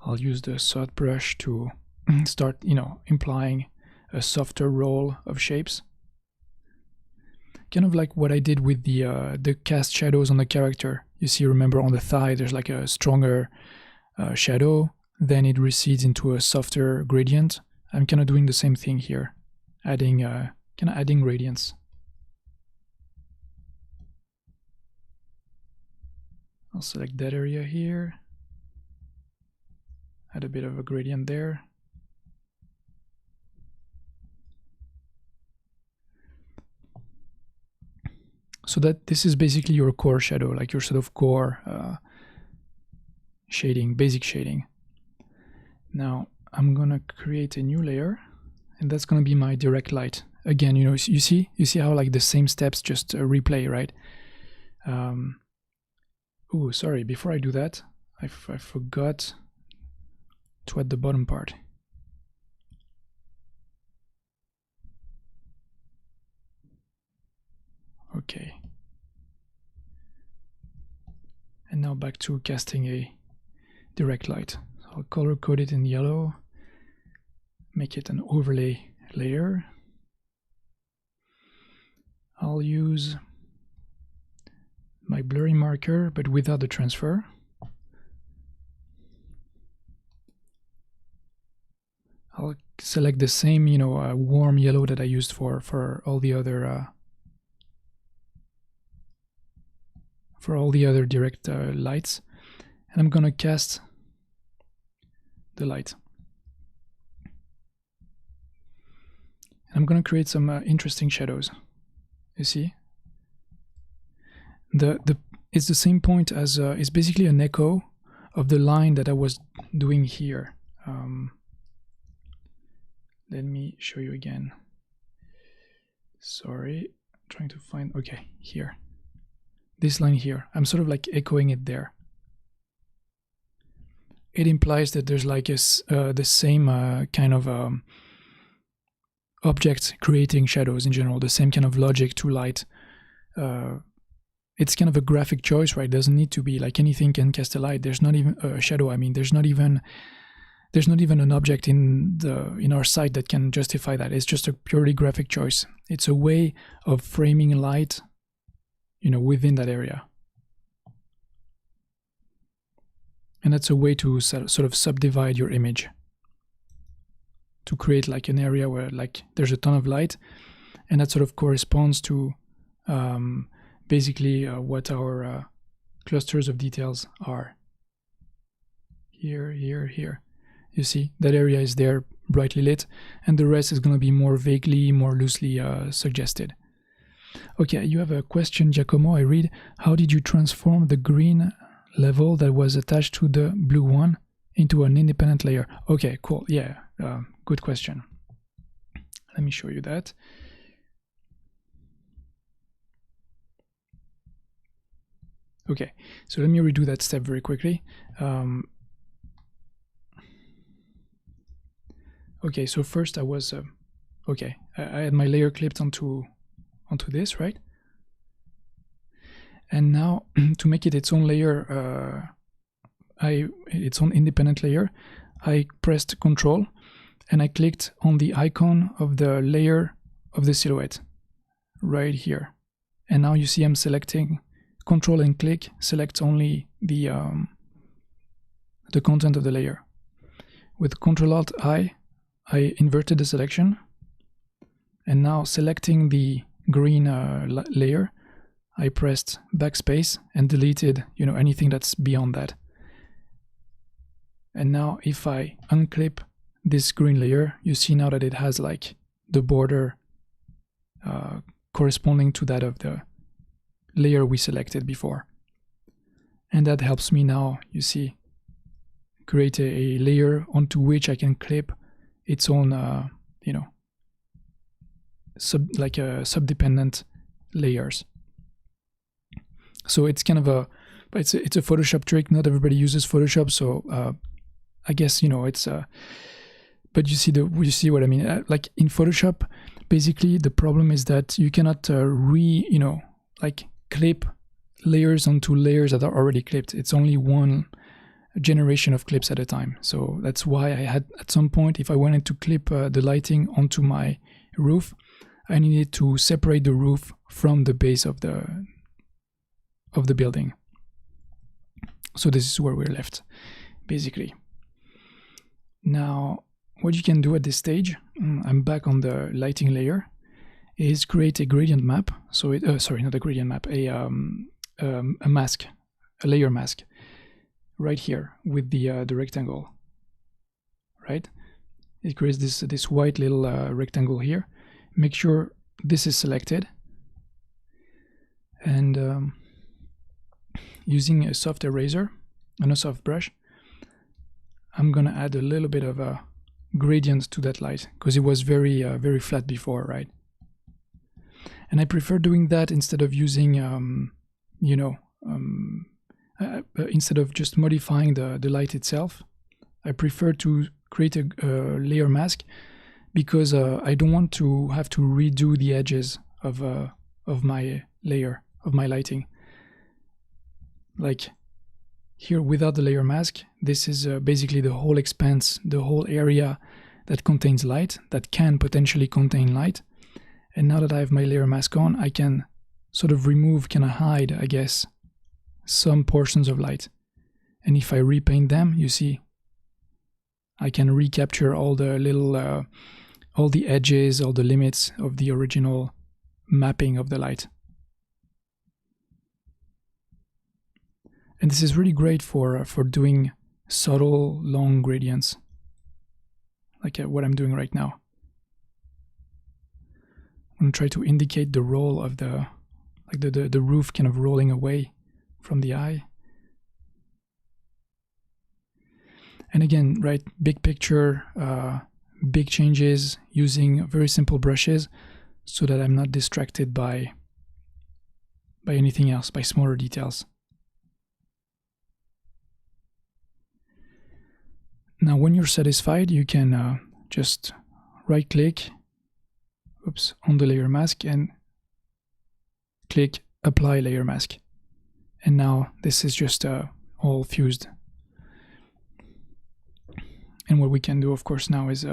I'll use the soft brush to start, you know, implying a softer roll of shapes. Kind of like what I did with the cast shadows on the character. You see, remember on the thigh, there's like a stronger shadow, then it recedes into a softer gradient. I'm kind of doing the same thing here, adding kind of adding gradients. I'll select that area here, add a bit of a gradient there. So that this is basically your core shadow, like your sort of core shading, basic shading. Now I'm gonna create a new layer, and that's gonna be my direct light. Again, you know, you see how like the same steps just replay, right? Oh, sorry, before I do that, I forgot to add the bottom part. Okay. And now back to casting a direct light. So I'll color code it in yellow, make it an overlay layer. I'll use my blurry marker, but without the transfer. I'll select the same, you know, warm yellow that I used for all the other direct lights, and I'm gonna cast the light. And I'm gonna create some interesting shadows. You see, it's the same point as it's basically an echo of the line that I was doing here. Let me show you again. Sorry, trying to find, okay, here. This line here, I'm sort of like echoing it there. It implies that there's like the same kind of object creating shadows in general, the same kind of logic to light. It's kind of a graphic choice, right? It doesn't need to be like anything can cast a light. There's not even a shadow. I mean, there's not even an object in our site that can justify that. It's just a purely graphic choice. It's a way of framing light, you know, within that area. And that's a way to sort of subdivide your image, to create like an area where like there's a ton of light, and that sort of corresponds to basically what our clusters of details are. Here, here, here. You see, that area is there brightly lit, and the rest is going to be more vaguely, more loosely suggested. Okay, you have a question, Giacomo. I read, how did you transform the green level that was attached to the blue one into an independent layer? Okay, cool. Yeah, good question. Let me show you that. Okay, so let me redo that step very quickly. Okay, so first I was okay, I had my layer clipped onto this, right? And now to make it its own layer, its own independent layer, I pressed Control and I clicked on the icon of the layer of the silhouette right here. And now you see I'm selecting Control and click, select only the content of the layer. With Control Alt I inverted the selection, and now selecting the green layer, I pressed backspace and deleted, you know, anything that's beyond that. And now if I unclip this green layer, you see now that it has like the border corresponding to that of the layer we selected before. And that helps me now, you see, create a layer onto which I can clip its own, you know, sub-dependent layers. So it's kind of it's a Photoshop trick. Not everybody uses Photoshop, so I guess, you know, it's but you see what I mean. Like in Photoshop, basically the problem is that you cannot clip layers onto layers that are already clipped. It's only one generation of clips at a time. So that's why I had, at some point, if I wanted to clip the lighting onto my roof, I needed to separate the roof from the base of the building. So this is where we're left, basically. Now, what you can do at this stage, I'm back on the lighting layer, is create a gradient map. So sorry, not a gradient map, a mask, a layer mask, right here with the rectangle, right? It creates this white little rectangle here. Make sure this is selected, and using a soft eraser and a soft brush, I'm gonna add a little bit of a gradient to that light, because it was very flat before, right? And I prefer doing that instead of using instead of just modifying the light itself. I prefer to create a layer mask, because I don't want to have to redo the edges of my layer, of my lighting. Like here, without the layer mask, this is basically the whole expanse, the whole area that contains light, that can potentially contain light. And now that I have my layer mask on, I can sort of remove, can hide, I guess, some portions of light. And if I repaint them, you see, I can recapture all the little, all the edges, all the limits of the original mapping of the light. And this is really great for doing subtle, long gradients, like what I'm doing right now. I'm going to try to indicate the roll of the roof kind of rolling away from the eye. And again, right, big picture, big changes, using very simple brushes so that I'm not distracted by anything else, by smaller details. Now, when you're satisfied, you can just right-click, on the layer mask and click Apply Layer Mask. And now this is just all fused. And what we can do, of course, now is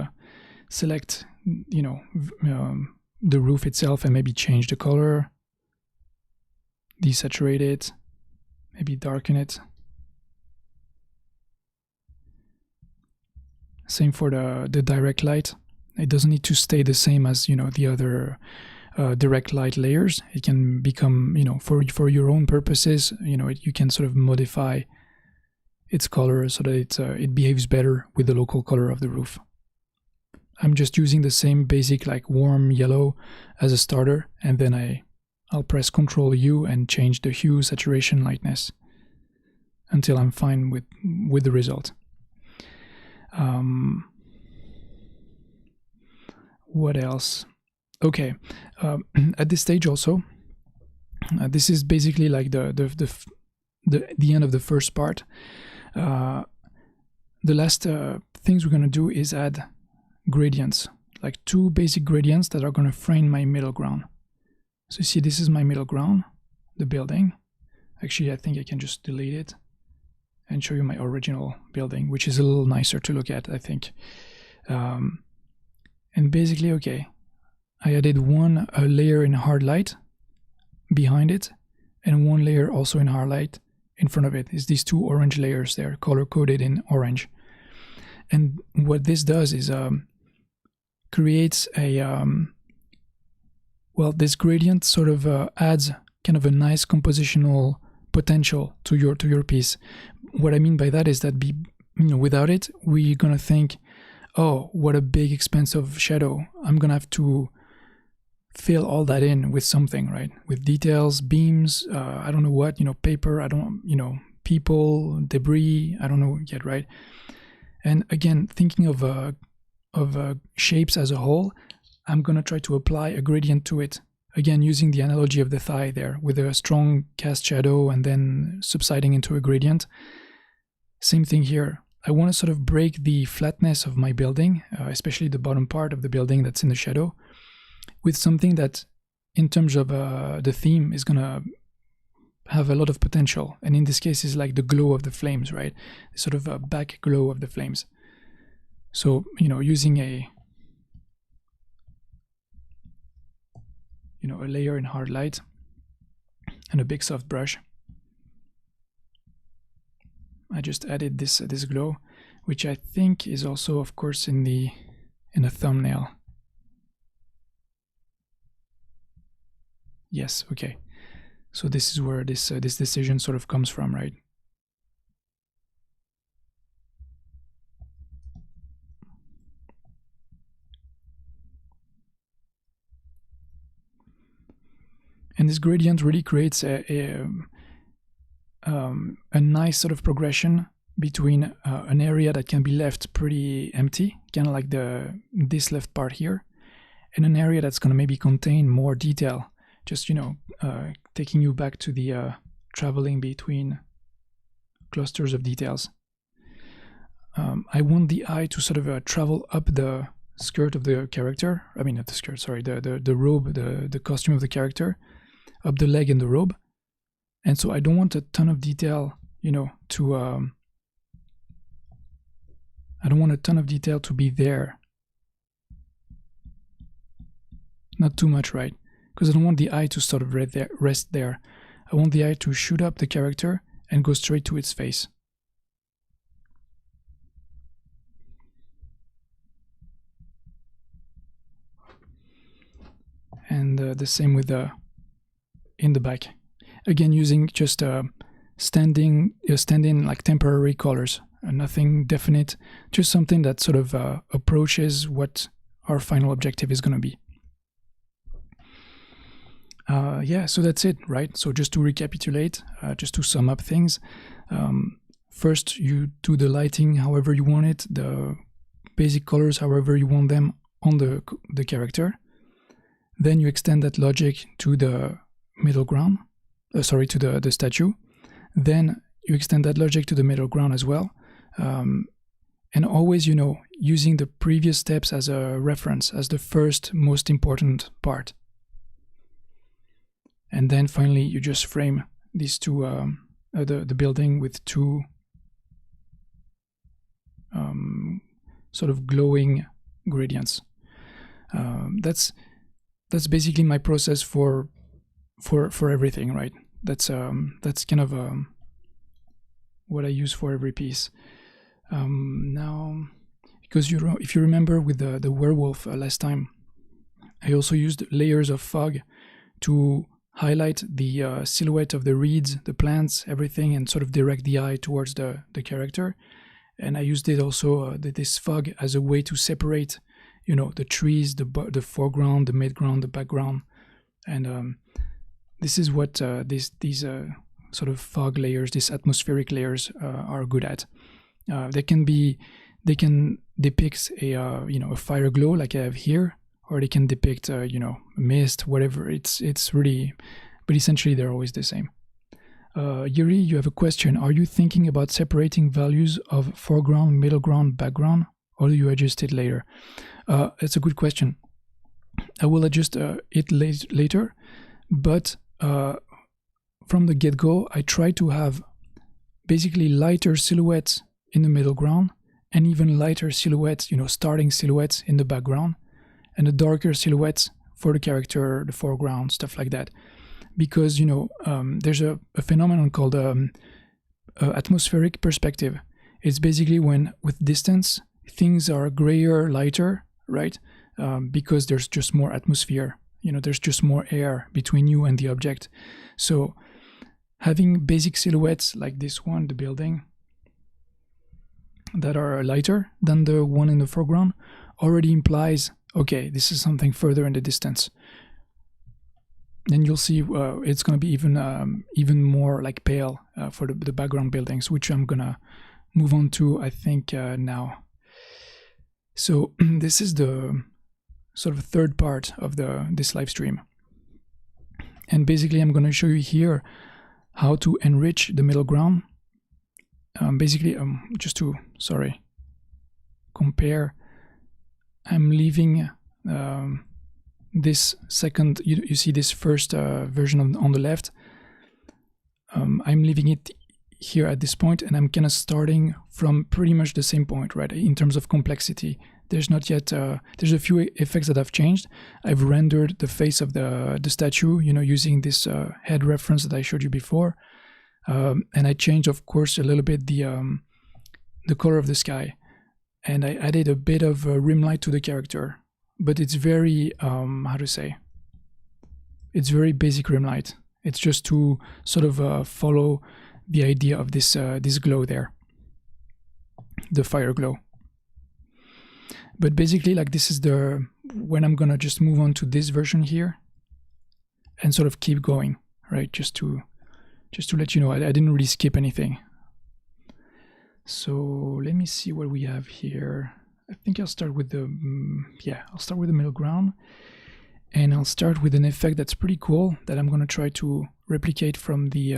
select, the roof itself and maybe change the color, desaturate it, maybe darken it. Same for the direct light. It doesn't need to stay the same as, the other direct light layers. It can become, for your own purposes, you can sort of modify its color so that it behaves better with the local color of the roof. I'm just using the same basic like warm yellow as a starter, and then I'll press Ctrl U and change the hue, saturation, lightness until I'm fine with the result. What else? Okay, at this stage also, this is basically like the end of the first part. The last things we're going to do is add gradients, like 2 basic gradients that are going to frame my middle ground. So you see, this is my middle ground, the building. Actually, I think I can just delete it and show you my original building, which is a little nicer to look at, I think. And basically, okay, I added one layer in hard light behind it, and one layer also in hard light in front of it. Is these 2 orange layers there, color coded in orange. And what this does is creates a this gradient sort of adds kind of a nice compositional potential to your piece. What I mean by that is that without it, we're gonna think, oh, what a big expanse of shadow. I'm gonna have to fill all that in with something, right? With details, beams, I don't know what, paper, people, debris, I don't know yet, right? And again, thinking of shapes as a whole, I'm gonna try to apply a gradient to it. Again, using the analogy of the thigh there, with a strong cast shadow and then subsiding into a gradient. Same thing here. I want to sort of break the flatness of my building, especially the bottom part of the building that's in the shadow, with something that, in terms of the theme, is gonna have a lot of potential. And in this case, is like the glow of the flames, right? Sort of a back glow of the flames. So, you know, using a layer in hard light and a big soft brush, I just added this glow, which I think is also, of course, in the thumbnail. Yes, okay. So this is where this decision sort of comes from, right? And this gradient really creates a nice sort of progression between an area that can be left pretty empty, kind of like this left part here, and an area that's going to maybe contain more detail, just, taking you back to the traveling between clusters of details. I want the eye to sort of travel up the skirt of the character. I mean, not the skirt, sorry, the robe, the costume of the character, up the leg in the robe. And so I don't want a ton of detail, to I don't want a ton of detail to be there. Not too much, right? Because I don't want the eye to sort of rest there. I want the eye to shoot up the character and go straight to its face. And the same with in the back. Again, using just standing like temporary colors, nothing definite, just something that sort of approaches what our final objective is going to be. Yeah, so that's it, right? So just to recapitulate, just to sum up things, first you do the lighting however you want it, the basic colors however you want them on the character. Then you extend that logic to the middle ground, to the statue. Then you extend that logic to the middle ground as well. And always, using the previous steps as a reference, as the first most important part. And then finally, you just frame these two, the building with two sort of glowing gradients. That's basically my process for everything, right? That's kind of what I use for every piece. Now, because if you remember with the werewolf last time, I also used layers of fog to highlight the silhouette of the reeds, the plants, everything, and sort of direct the eye towards the character. And I used it also, this fog, as a way to separate, the trees, the foreground, the midground, the background. And this is what these sort of fog layers, these atmospheric layers, are good at. They can depict a fire glow like I have here, or they can depict mist, whatever. It's really, but essentially they're always the same. Yuri, you have a question. Are you thinking about separating values of foreground, middle ground, background, or do you adjust it later? It's a good question. I will adjust it later, but from the get-go, I try to have basically lighter silhouettes in the middle ground, and even lighter silhouettes, starting silhouettes in the background, and the darker silhouettes for the character, the foreground, stuff like that. Because, there's a phenomenon called atmospheric perspective. It's basically when, with distance, things are grayer, lighter, right? Because there's just more atmosphere. There's just more air between you and the object. So having basic silhouettes like this one, the building, that are lighter than the one in the foreground, already implies, okay, this is something further in the distance. then you'll see it's going to be even more like pale for the background buildings, which I'm gonna move on to, I think, now. So this is the sort of third part of this live stream, and basically I'm going to show you here how to enrich the middle ground. Basically, just to compare, I'm leaving this second, you see this first version on the left, I'm leaving it here at this point, and I'm kind of starting from pretty much the same point, right? In terms of complexity, there's not yet, there's a few effects that have changed. I've rendered the face of the statue, using this head reference that I showed you before. And I changed, of course, a little bit the color of the sky, and I added a bit of rim light to the character, but it's very it's very basic rim light. It's just to sort of follow the idea of this glow there, the fire glow. But basically, like, this is when I'm gonna just move on to this version here and sort of keep going, right? Just to let you know, I didn't really skip anything. So let me see what we have here. I think I'll start with the middle ground, and I'll start with an effect that's pretty cool that I'm gonna try to replicate from the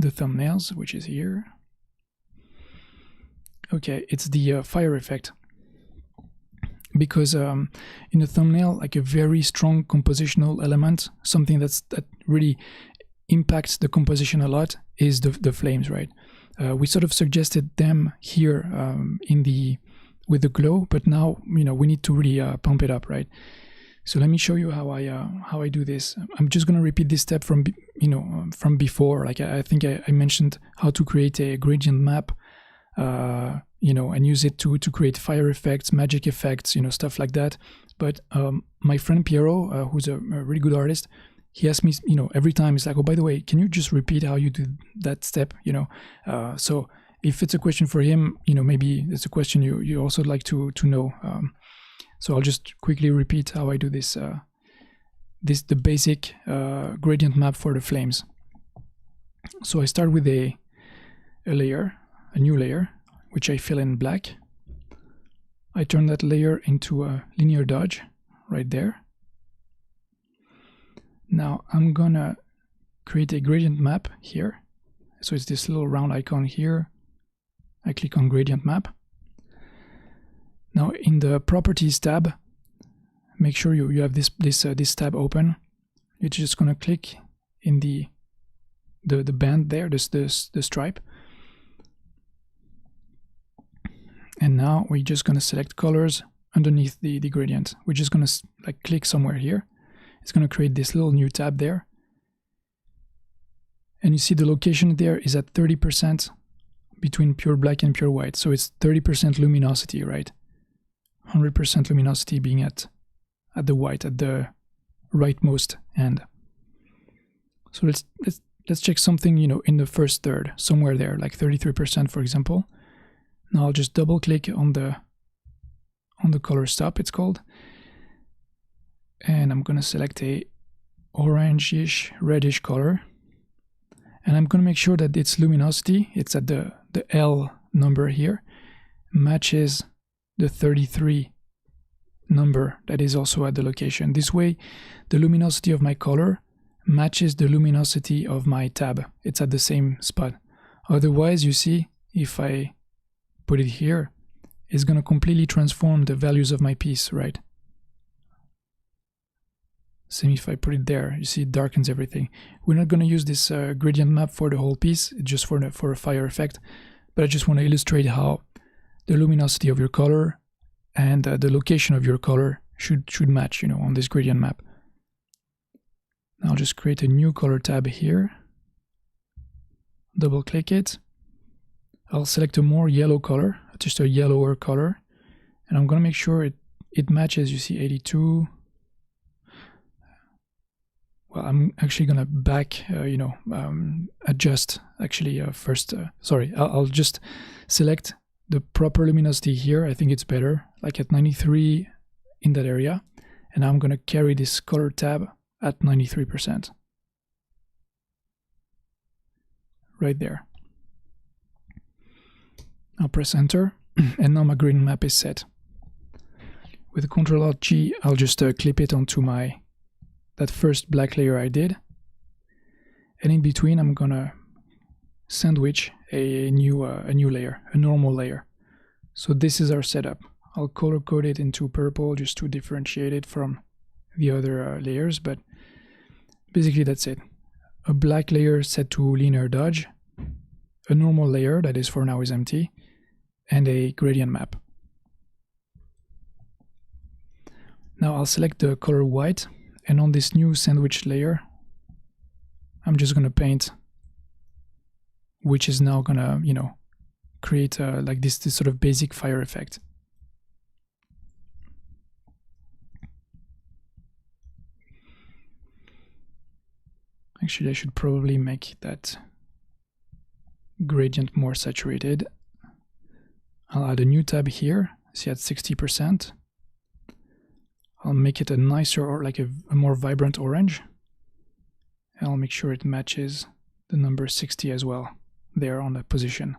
thumbnails, which is here. Okay, it's the fire effect, because in the thumbnail, like, a very strong compositional element, something that really impacts the composition a lot, is the flames, right? We sort of suggested them here with the glow, but now we need to really pump it up, right? So let me show you how I do this. I'm just gonna repeat this step from before. Like, I think I mentioned how to create a gradient map, and use it to create fire effects, magic effects, stuff like that. But my friend Piero, who's a really good artist, he asks me, every time, he's like, oh, by the way, can you just repeat how you do that step, So if it's a question for him, maybe it's a question you also like to know. So I'll just quickly repeat how I do this, the basic gradient map for the flames. So I start with a new layer, which I fill in black. I turn that layer into a linear dodge right there. Now I'm gonna create a gradient map here. So it's this little round icon here. I click on gradient map. Now in the properties tab, make sure you have this tab open. You're just gonna click in the band there, the stripe. And now we're just gonna select colors underneath the gradient. We're just gonna click somewhere here. It's going to create this little new tab there. And you see the location there is at 30% between pure black and pure white. So it's 30% luminosity, right? 100% luminosity being at the white, at the rightmost end. So let's check something, in the first third, somewhere there, like 33%, for example. Now I'll just double click on the color stop, it's called. And I'm going to select a orangish, reddish color. And I'm going to make sure that its luminosity, it's at the L number here, matches the 33 number that is also at the location. This way, the luminosity of my color matches the luminosity of my tab. It's at the same spot. Otherwise, you see, if I put it here, it's going to completely transform the values of my piece, right? Same if I put it there, you see it darkens everything. We're not going to use this gradient map for the whole piece, it's just for a fire effect, but I just want to illustrate how the luminosity of your color and the location of your color should match, on this gradient map. Now I'll just create a new color tab here, double click it. I'll select a more yellow color, just a yellower color, and I'm going to make sure it matches. You see 82. Well, I'm actually gonna back, adjust actually first. Sorry, I'll just select the proper luminosity here. I think it's better, like at 93 in that area. And I'm gonna carry this color tab at 93%. Right there. I'll press enter, and now my gradient map is set. With Ctrl-Alt-G, I'll just clip it onto that first black layer I did. And in between, I'm gonna sandwich a new layer, a normal layer. So this is our setup. I'll color code it into purple just to differentiate it from the other layers, but basically that's it. A black layer set to linear dodge, a normal layer that is for now is empty, and a gradient map. Now I'll select the color white, and on this new sandwich layer, I'm just gonna paint, which is now gonna, create like this sort of basic fire effect. Actually, I should probably make that gradient more saturated. I'll add a new tab here, see at 60%. I'll make it a nicer, or like a more vibrant orange. And I'll make sure it matches the number 60 as well, there on the position.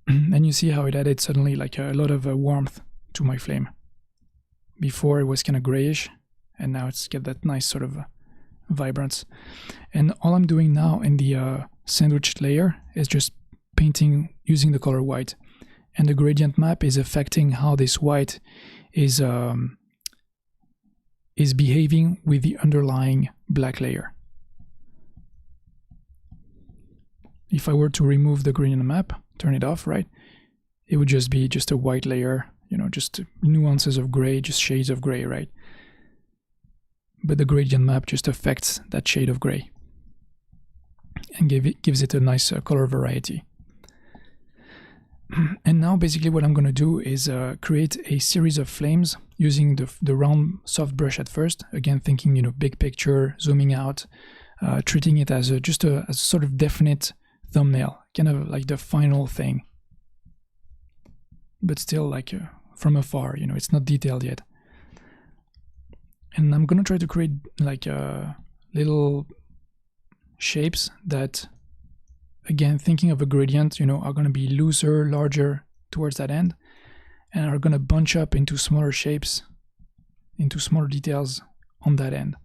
And you see how it added suddenly like a lot of warmth to my flame. Before it was kind of grayish, and now it's got that nice sort of vibrance. And all I'm doing now in the sandwich layer is just painting using the color white, and the gradient map is affecting how this white is behaving with the underlying black layer. If I were to remove the gradient map, turn it off, right, it would just be just a white layer, just nuances of gray, just shades of gray, right? But the gradient map just affects that shade of gray and gives it a nice color variety. And now basically what I'm going to do is create a series of flames using the round soft brush at first, again thinking big picture, zooming out, treating it as just a sort of definite thumbnail, kind of like the final thing, but still like from afar, it's not detailed yet. And I'm gonna try to create like little shapes that, again, thinking of a gradient, are gonna be looser, larger towards that end, and are gonna bunch up into smaller shapes, into smaller details on that end.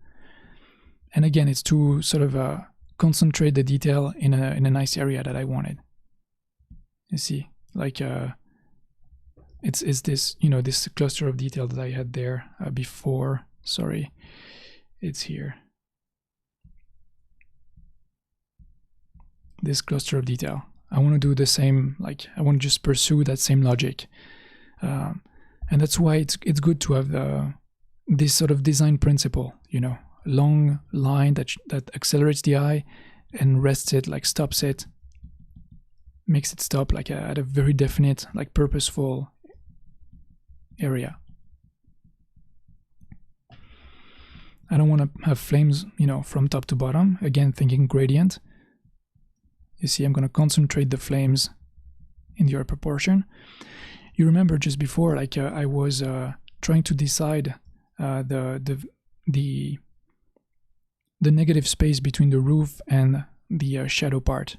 And again, it's to sort of concentrate the detail in a nice area that I wanted. You see, like it's this this cluster of detail that I had there before. Sorry, it's here. This cluster of detail. I want to do the same. Like I want to just pursue that same logic, and that's why it's good to have this sort of design principle. Long line that accelerates the eye and rests it, like stops it, makes it stop like at a very definite, like purposeful area. I don't want to have flames, from top to bottom. Again, thinking gradient. You see, I'm going to concentrate the flames in the upper portion. You remember just before, like I was trying to decide the negative space between the roof and the shadow part.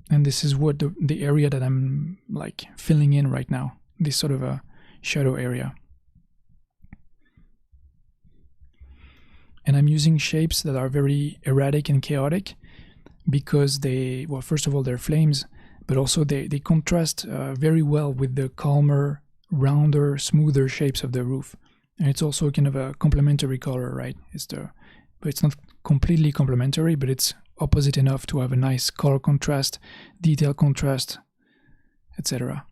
And this is what the area that I'm like filling in right now, this sort of a shadow area. And I'm using shapes that are very erratic and chaotic because well, first of all, they're flames, but also they contrast very well with the calmer, rounder, smoother shapes of the roof. And it's also kind of a complementary color, right? But it's not completely complementary, but it's opposite enough to have a nice color contrast, detail contrast, etc.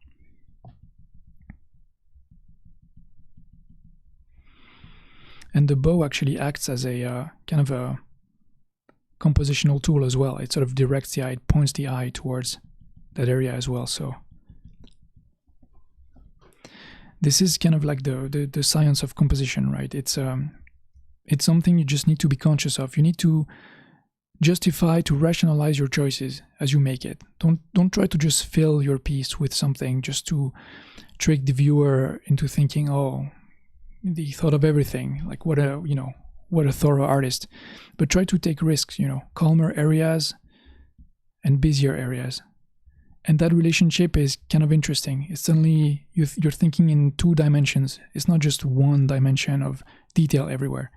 And the bow actually acts as a kind of a compositional tool as well. It sort of directs the eye, it points the eye towards that area as well. So this is kind of like the science of composition, right? It's something you just need to be conscious of. You need to justify, to rationalize your choices as you make it. Don't try to just fill your piece with something just to trick the viewer into thinking, oh, he thought of everything, like what a thorough artist. But try to take risks, calmer areas and busier areas. And that relationship is kind of interesting. It's suddenly you're thinking in 2 dimensions. It's not just 1 dimension of detail everywhere.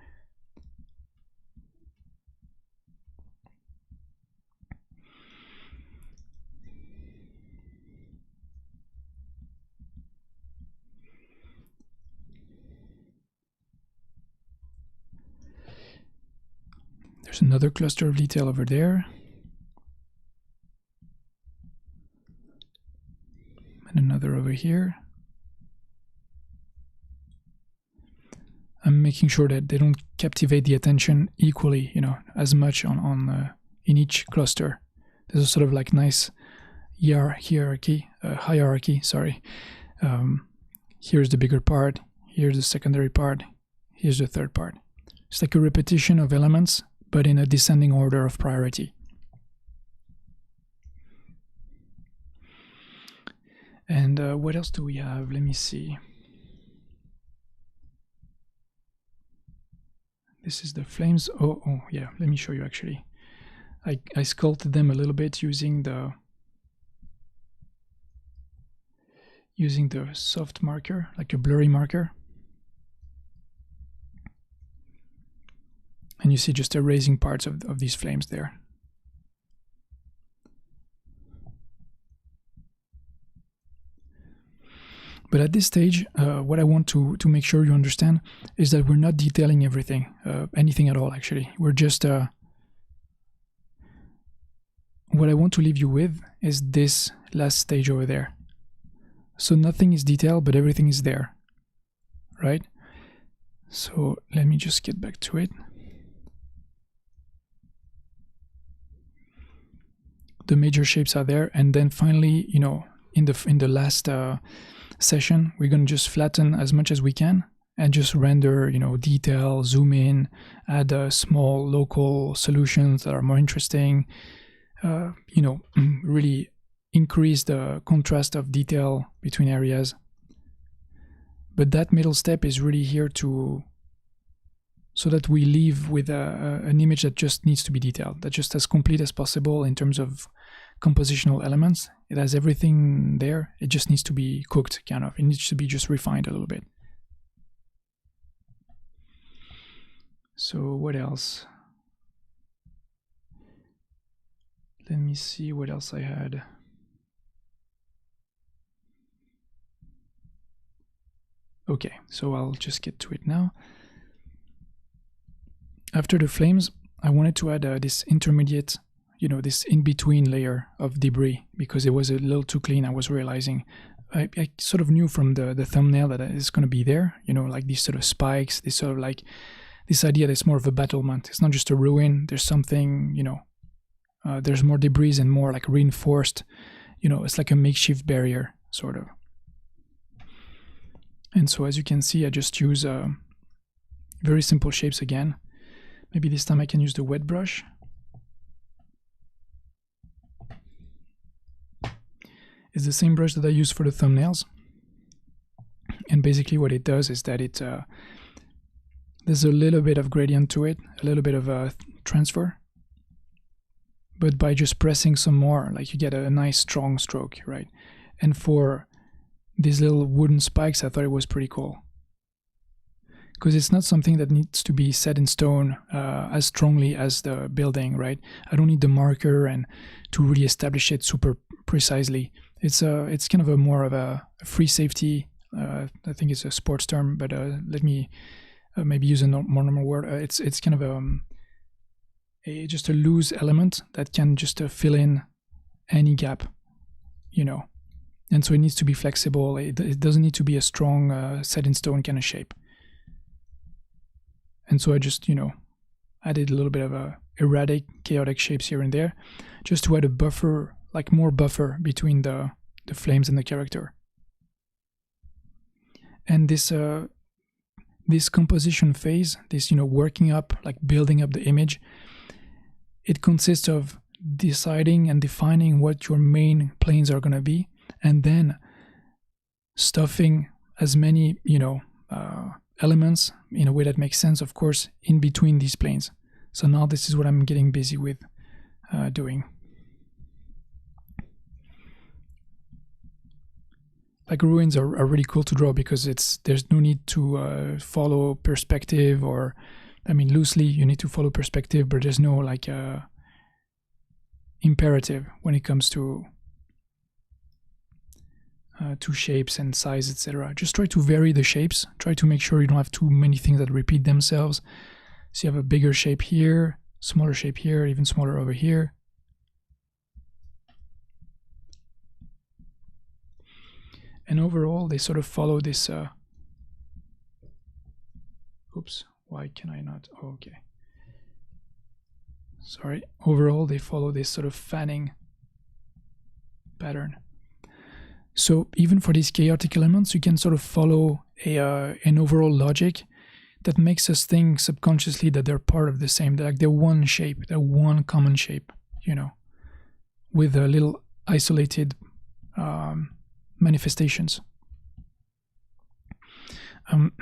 There's another cluster of detail over there. And another over here. I'm making sure that they don't captivate the attention equally, as much on in each cluster. There's a sort of like nice hierarchy. Sorry. Here's the bigger part. Here's the secondary part. Here's the third part. It's like a repetition of elements, but in a descending order of priority. And what else do we have? Let me see. This is the flames. Oh yeah, let me show you actually. I sculpted them a little bit using the soft marker, like a blurry marker. And you see just erasing parts of these flames there. But at this stage, what I want to make sure you understand is that we're not detailing everything, anything at all actually. We're just, what I want to leave you with is this last stage over there. So nothing is detailed, but everything is there, right? So let me just get back to it. The major shapes are there, and then finally, in the last session, we're going to just flatten as much as we can and just render, detail, zoom in, add small local solutions that are more interesting, really increase the contrast of detail between areas. But that middle step is really here so that we leave with an image that just needs to be detailed, that's just as complete as possible in terms of compositional elements. It has everything there. It just needs to be cooked, kind of. It needs to be just refined a little bit. So what else? Let me see what else I had. Okay, so I'll just get to it now. After the flames, I wanted to add this intermediate, this in-between layer of debris, because it was a little too clean, I was realizing. I sort of knew from the thumbnail that it's going to be there, like these sort of spikes, this sort of like, this idea that it's more of a battlement. It's not just a ruin, there's something, there's more debris and more like reinforced, it's like a makeshift barrier, sort of. And so as you can see, I just use very simple shapes again. Maybe this time I can use the wet brush. It's the same brush that I use for the thumbnails. And basically what it does is that there's a little bit of gradient to it, a little bit of transfer. But by just pressing some more, like you get a nice strong stroke, right? And for these little wooden spikes, I thought it was pretty cool. Because it's not something that needs to be set in stone as strongly as the building, right? I don't need the marker and to really establish it super precisely. It's kind of a more of a free safety. I think it's a sports term, but let me maybe use a more normal word. It's kind of just a loose element that can just fill in any gap, And so it needs to be flexible. It doesn't need to be a strong set in stone kind of shape. And so I just, added a little bit of erratic, chaotic shapes here and there, just to add a buffer, like more buffer between the flames and the character. And this composition phase, this, working up, like building up the image, it consists of deciding and defining what your main planes are going to be, and then stuffing as many, elements in a way that makes sense, of course, in between these planes. So now this is what I'm getting busy with doing. Like ruins are really cool to draw because there's no need to follow perspective, or I mean loosely you need to follow perspective, but there's no like imperative when it comes to shapes and size, etc. Just try to vary the shapes. Try to make sure you don't have too many things that repeat themselves. So you have a bigger shape here, smaller shape here, even smaller over here. And overall, they sort of follow this. Oops, why can I not? Oh, okay. Sorry. Overall, they follow this sort of fanning pattern. So even for these chaotic elements, you can sort of follow an overall logic that makes us think subconsciously that they're part of the same. They're one shape, they're one common shape, you know, with a little isolated manifestations.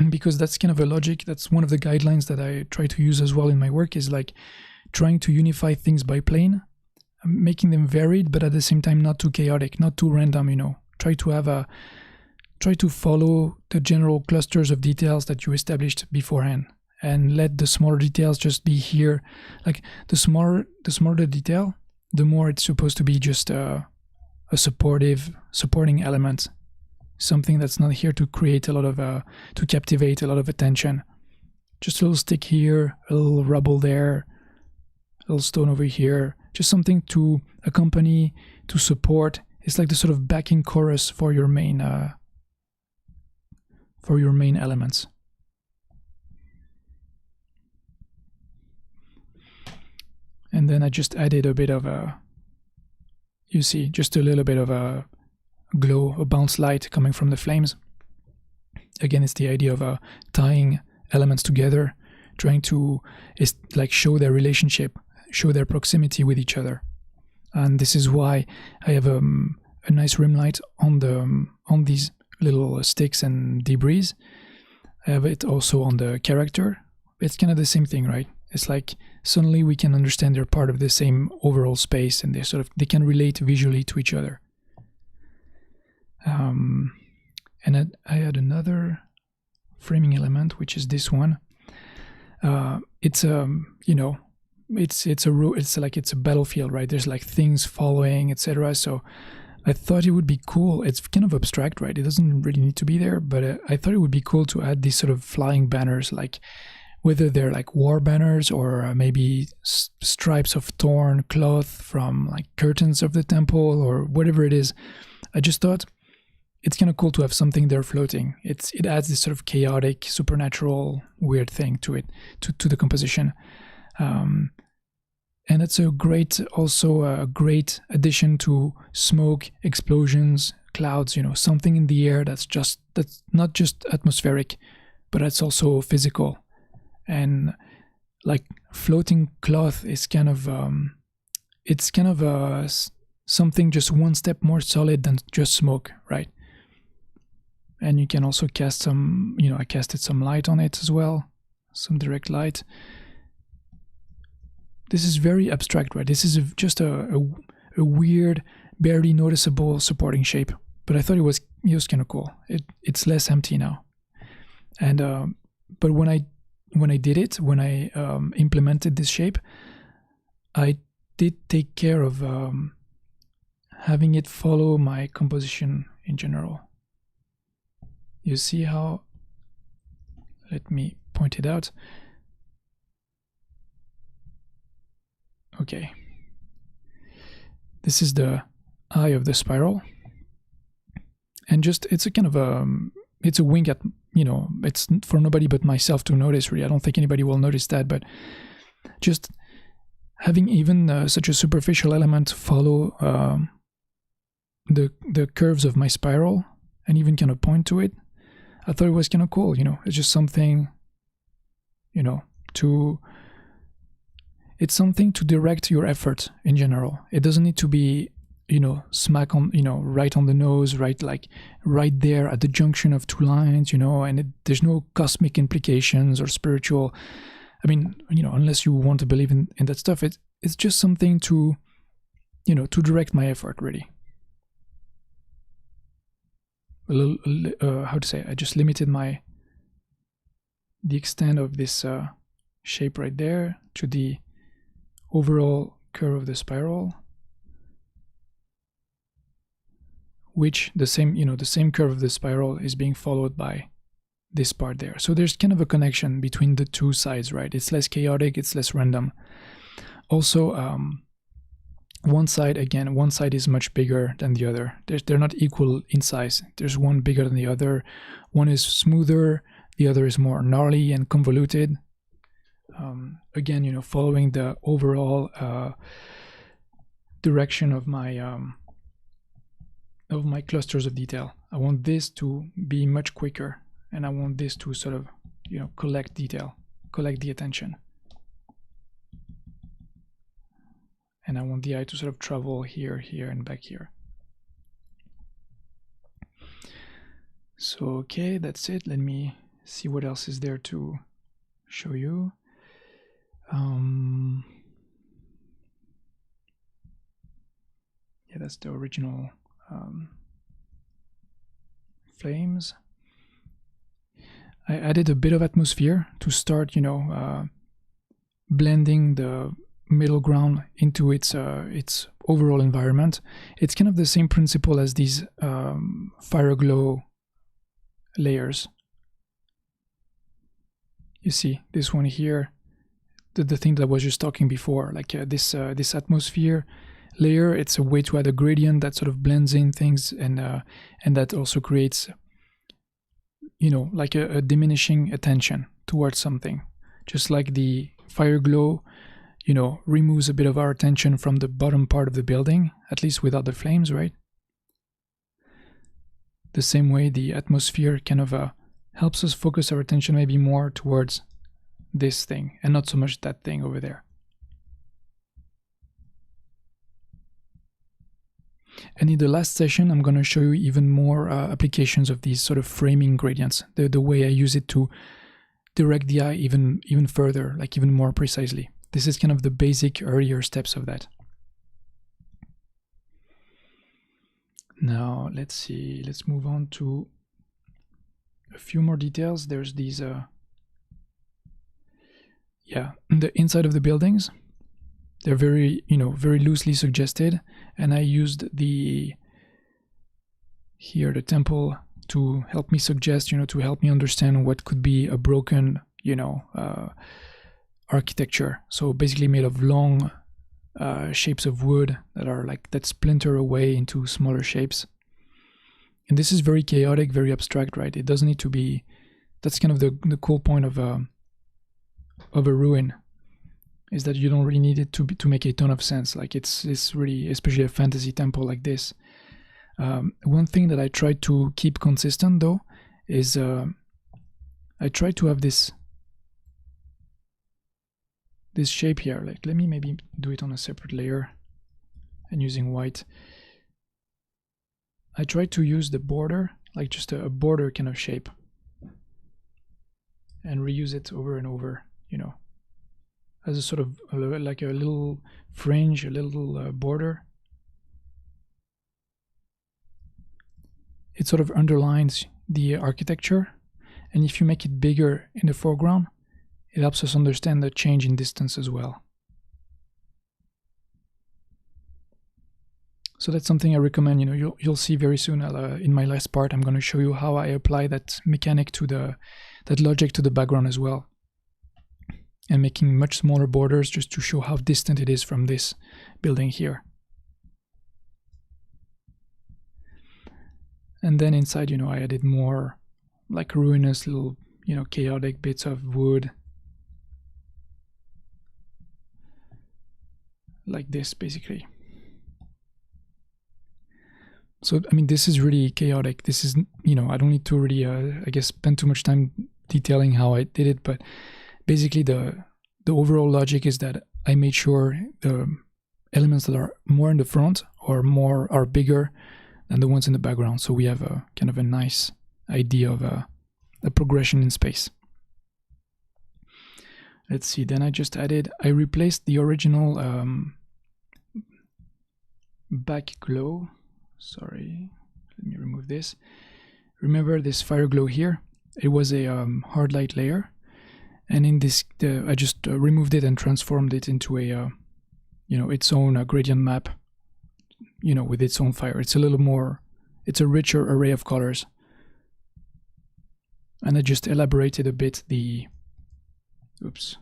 Because that's kind of a logic. That's one of the guidelines that I try to use as well in my work, is like trying to unify things by plane, making them varied, but at the same time not too chaotic, not too random, you know. Try to follow the general clusters of details that you established beforehand, and let the smaller details just be here. Like the smaller the detail, the more it's supposed to be just a supporting element, something that's not here to create a lot of to captivate a lot of attention. Just a little stick here, a little rubble there, a little stone over here, just something to accompany, to support. It's like the sort of backing chorus for your main elements. And then I just added a bit of you see, just a little bit of a glow, a bounce light coming from the flames. Again, it's the idea of tying elements together, trying to like show their relationship, show their proximity with each other. And this is why I have a nice rim light on these little sticks and debris. I have it also on the character. It's kind of the same thing, right? It's like suddenly we can understand they're part of the same overall space, and they can relate visually to each other. And I had another framing element, which is this one. It's you know, it's like it's a battlefield, right? There's like things following, etc. So I thought it would be cool. It's kind of abstract, right? It doesn't really need to be there, but I thought it would be cool to add these sort of flying banners, like whether they're like war banners or maybe stripes of torn cloth from like curtains of the temple or whatever it is. I just thought it's kind of cool to have something there floating. It adds this sort of chaotic, supernatural, weird thing to it, to the composition. And it's also a great addition to smoke, explosions, clouds, you know, something in the air that's not just atmospheric, but it's also physical. And like floating cloth is kind of something just one step more solid than just smoke, right? And you can also cast some, you know, I casted some light on it as well, some direct light. This is very abstract, right? This is just a weird, barely noticeable supporting shape, but I thought it was kind of cool. It's less empty now. And but when I implemented this shape, I did take care of having it follow my composition in general. You see how? Let me point it out. Okay. This is the eye of the spiral. And just, it's a kind of it's a wink at, you know, it's for nobody but myself to notice, really. I don't think anybody will notice that, but just having even such a superficial element follow the curves of my spiral and even kind of point to it, I thought it was kind of cool, you know. It's just something, you know, it's something to direct your effort in general. It doesn't need to be smack on, right on the nose, right there at the junction of two lines, and there's no cosmic implications or spiritual. I mean, unless you want to believe in that stuff, it's just something to, to direct my effort, really. A little, how to say, I just limited the extent of this shape right there to the overall curve of the spiral, which the same curve of the spiral is being followed by this part there. So there's kind of a connection between the two sides, right? It's less chaotic, it's less random. Also, one side is much bigger than the other. They're not equal in size. There's one bigger than the other. One is smoother, the other is more gnarly and convoluted. Again, following the overall direction of my clusters of detail. I want this to be much quicker, and I want this to sort of, collect detail, collect the attention. And I want the eye to sort of travel here, here, and back here. So, okay, that's it. Let me see what else is there to show you. Yeah, that's the original flames. I added a bit of atmosphere to start, blending the middle ground into its overall environment. It's kind of the same principle as these fire glow layers. You see this one here, the thing that I was just talking before, like this atmosphere layer. It's a way to add a gradient that sort of blends in things, and that also creates, like a diminishing attention towards something. Just like the fire glow, removes a bit of our attention from the bottom part of the building, at least without the flames, right? The same way the atmosphere kind of helps us focus our attention maybe more towards this thing and not so much that thing over there. And in the last session, I'm going to show you even more applications of these sort of framing gradients, the way I use it to direct the eye even further, like even more precisely. This is kind of the basic earlier steps of that. Now, let's see, let's move on to a few more details. There's these, the inside of the buildings. They're very, very loosely suggested, and I used the temple to help me suggest, to help me understand what could be a broken, architecture. So basically made of long shapes of wood that splinter away into smaller shapes. And this is very chaotic, very abstract, right? It doesn't need to be. That's kind of the cool point of a ruin, is that you don't really need it to make a ton of sense. Like it's really, especially a fantasy temple like this. One thing that I try to keep consistent though is I try to have this shape here. Like, let me maybe do it on a separate layer and using white. I try to use the border, like just a border kind of shape, and reuse it over and over, as a sort of like a little fringe, a little border. It sort of underlines the architecture, and if you make it bigger in the foreground, it helps us understand the change in distance as well. So that's something I recommend. You'll see very soon. In my last part, I'm going to show you how I apply that mechanic that logic to the background as well, and making much smaller borders just to show how distant it is from this building here. And then inside, I added more like ruinous little, chaotic bits of wood, like this basically. So I mean, this is really chaotic. This is, I don't need to really I guess spend too much time detailing how I did it, but basically the overall logic is that I made sure the elements that are more in the front or are bigger than the ones in the background. So we have a kind of a nice idea of a progression in space. Let's see, then I replaced the original back glow. Sorry, let me remove this. Remember this fire glow here? It was a hard light layer, and in this I just removed it and transformed it into a its own gradient map, with its own fire. It's a richer array of colors, and I just elaborated a bit the oops.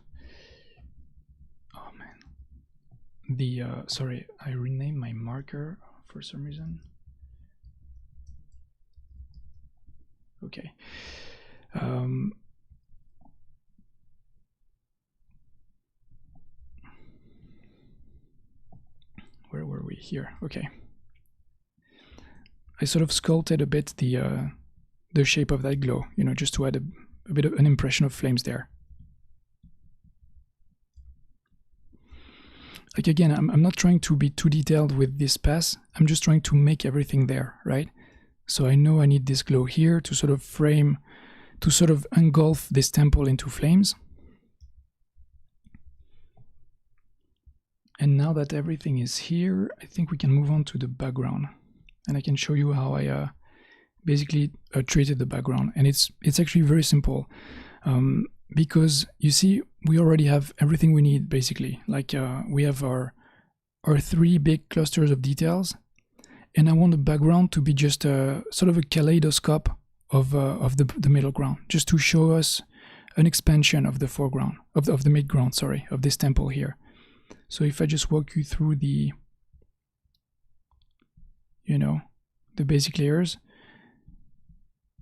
Oh man. Sorry, I renamed my marker for some reason. Okay. Where were we? Here. Okay. I sort of sculpted a bit the shape of that glow, just to add a bit of an impression of flames there. Like again, I'm not trying to be too detailed with this pass. I'm just trying to make everything there, right? So I know I need this glow here to sort of frame, to sort of engulf this temple into flames. And now that everything is here, I think we can move on to the background. And I can show you how I basically treated the background. And it's actually very simple. Because you see, we already have everything we need, basically. Like we have our 3 big clusters of details. And I want the background to be just sort of a kaleidoscope of the middle ground, just to show us an expansion of the foreground, of the midground, sorry, of this temple here. So if I just walk you through the basic layers,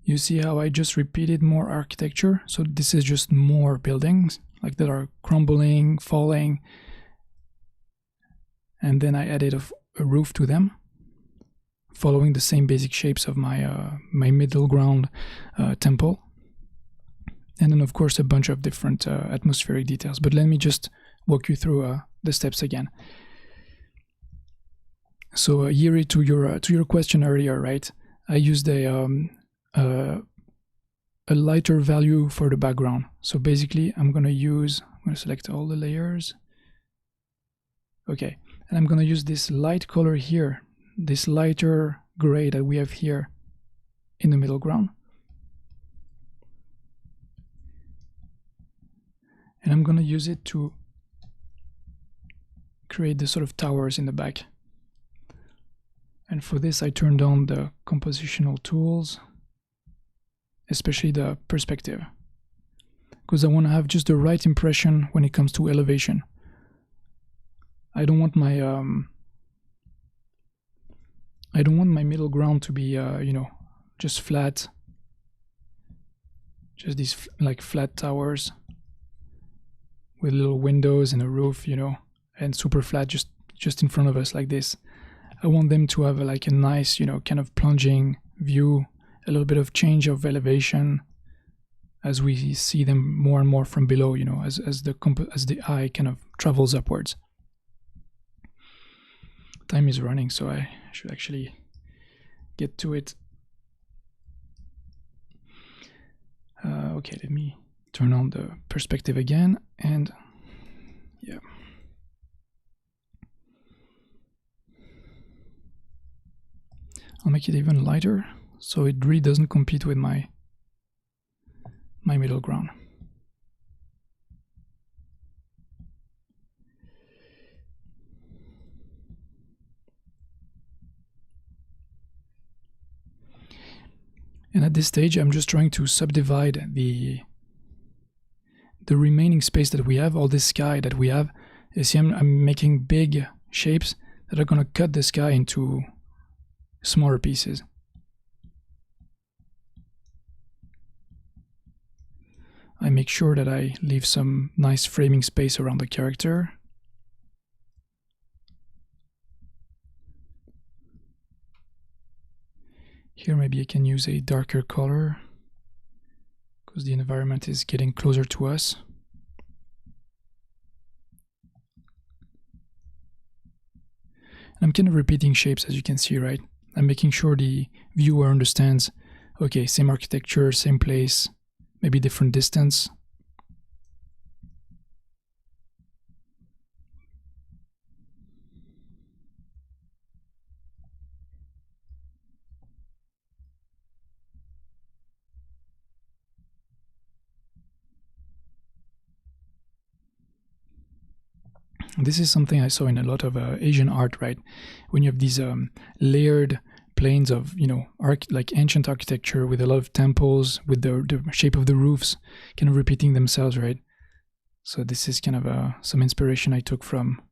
you see how I just repeated more architecture. So this is just more buildings like that are crumbling, falling, and then I added a roof to them, following the same basic shapes of my middle ground temple, and then of course a bunch of different atmospheric details. But let me just walk you through the steps again. So Yiri, to your question earlier, right? I used a lighter value for the background. So basically, I'm going to select all the layers. Okay, and I'm going to use this light color here, this lighter gray that we have here in the middle ground. And I'm going to use it to create the sort of towers in the back. And for this, I turned on the compositional tools, especially the perspective, because I want to have just the right impression when it comes to elevation. I don't want my middle ground to be just flat, just these like flat towers with little windows and a roof, and super flat just in front of us like this. I want them to have like a nice, kind of plunging view, a little bit of change of elevation as we see them more and more from below, as the eye kind of travels upwards. Time is running, so I should actually get to it. Okay, let me turn on the perspective again, and yeah. I'll make it even lighter, so it really doesn't compete with my middle ground. And at this stage, I'm just trying to subdivide the remaining space that we have, all this sky that we have. You see, I'm making big shapes that are going to cut the sky into smaller pieces. I make sure that I leave some nice framing space around the character. Here maybe I can use a darker color because the environment is getting closer to us. I'm kind of repeating shapes, as you can see, right? I'm making sure the viewer understands, okay, same architecture, same place, maybe different distance. This is something I saw in a lot of Asian art, right? When you have these layered planes of, you know, like ancient architecture with a lot of temples, with the shape of the roofs kind of repeating themselves, right? So this is kind of some inspiration I took from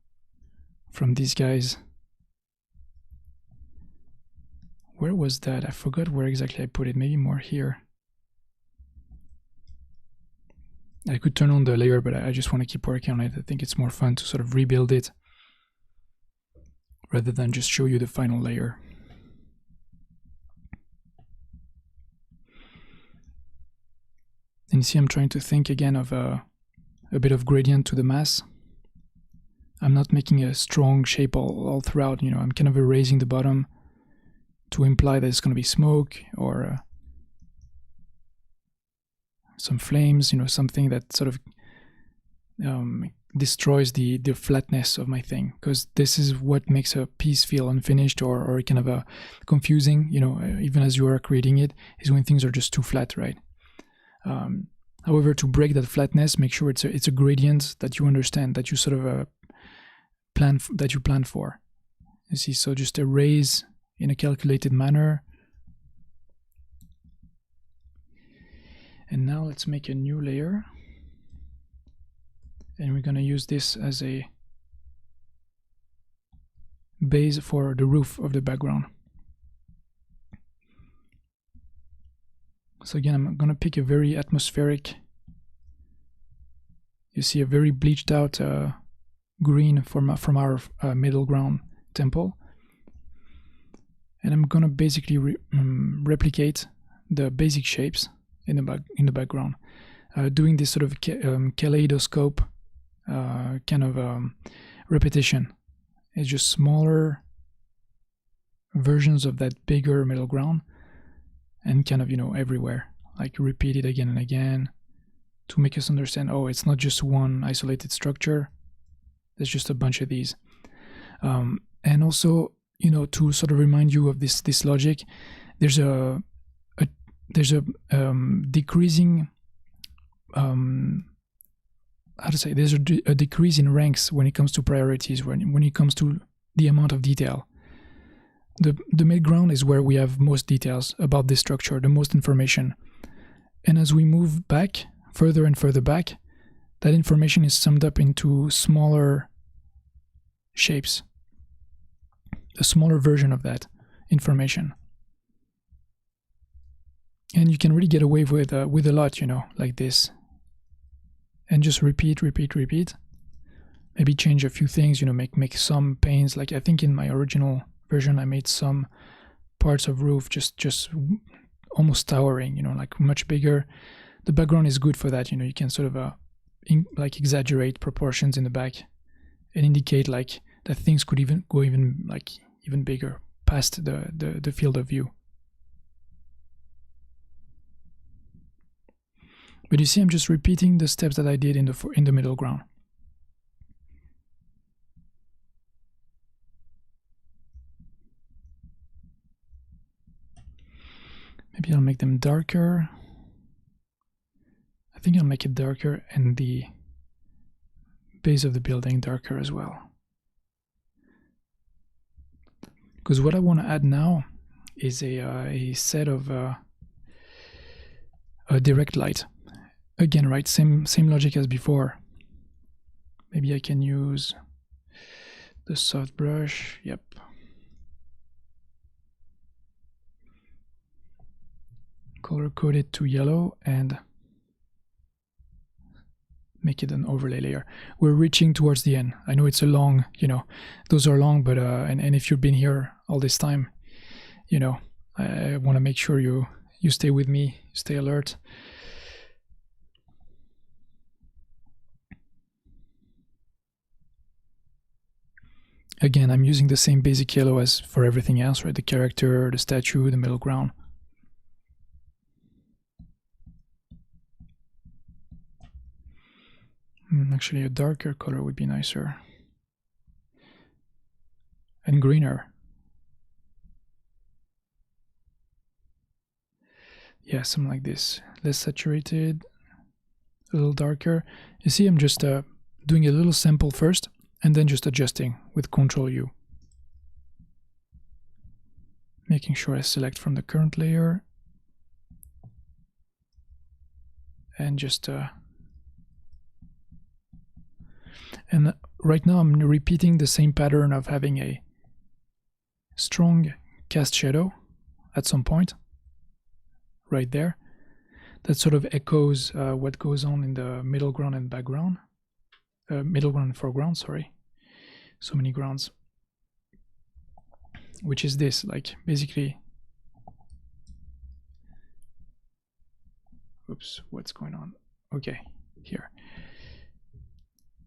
these guys. Where was that? I forgot where exactly I put it. Maybe more here. I could turn on the layer, but I just want to keep working on it. I think it's more fun to sort of rebuild it rather than just show you the final layer. And you see I'm trying to think again of a bit of gradient to the mass. I'm not making a strong shape all throughout, you know, I'm kind of erasing the bottom to imply that it's going to be smoke or some flames, you know, something that sort of destroys the flatness of my thing, because this is what makes a piece feel unfinished or kind of a confusing, you know, even as you are creating it, is when things are just too flat, right? However, to break that flatness, make sure it's a gradient that you understand, that you sort of plan for. You see, so just erase in a calculated manner. And now let's make a new layer. And we're going to use this as a base for the roof of the background. So again, I'm going to pick a very atmospheric, you see a very bleached out green from our middle ground temple. And I'm going to basically replicate the basic shapes in the background, doing this sort of kaleidoscope kind of repetition. It's just smaller versions of that bigger middle ground, and kind of, you know, everywhere, like repeat it again and again to make us understand, oh, it's not just one isolated structure, there's just a bunch of these. And also, you know, to sort of remind you of this logic, there's a decreasing there's a decrease in ranks when it comes to priorities, when it comes to the amount of detail. The midground is where we have most details about this structure, the most information. And as we move back, further and further back, that information is summed up into smaller shapes, a smaller version of that information. And you can really get away with a lot, you know, like this. And just repeat. Maybe change a few things, you know, make some panes. Like I think in my original version, I made some parts of roof just almost towering, you know, like much bigger. The background is good for that, you know. You can sort of like exaggerate proportions in the back and indicate like that things could even go even bigger past the field of view. But you see, I'm just repeating the steps that I did in the middle ground. Maybe I'll make them darker. I think I'll make it darker and the base of the building darker as well. Because what I want to add now is a set of a direct light. Again, right, same logic as before. Maybe I can use the soft brush. Yep. Color code it to yellow and make it an overlay layer. We're reaching towards the end. I know it's a long, you know, those are long, but and if you've been here all this time, you know, I want to make sure you stay with me, stay alert. again, I'm using the same basic yellow as for everything else, right? The character, the statue, the middle ground. Actually, a darker color would be nicer. And greener. Yeah, something like this. Less saturated, a little darker. You see, I'm just doing a little sample first, and then just adjusting with Ctrl U. Making sure I select from the current layer. And just... and right now I'm repeating the same pattern of having a strong cast shadow at some point. Right there. That sort of echoes what goes on in the middle ground and background. Middle ground and foreground, sorry. So many grounds. Which is this, like basically... Oops, what's going on? Okay, here.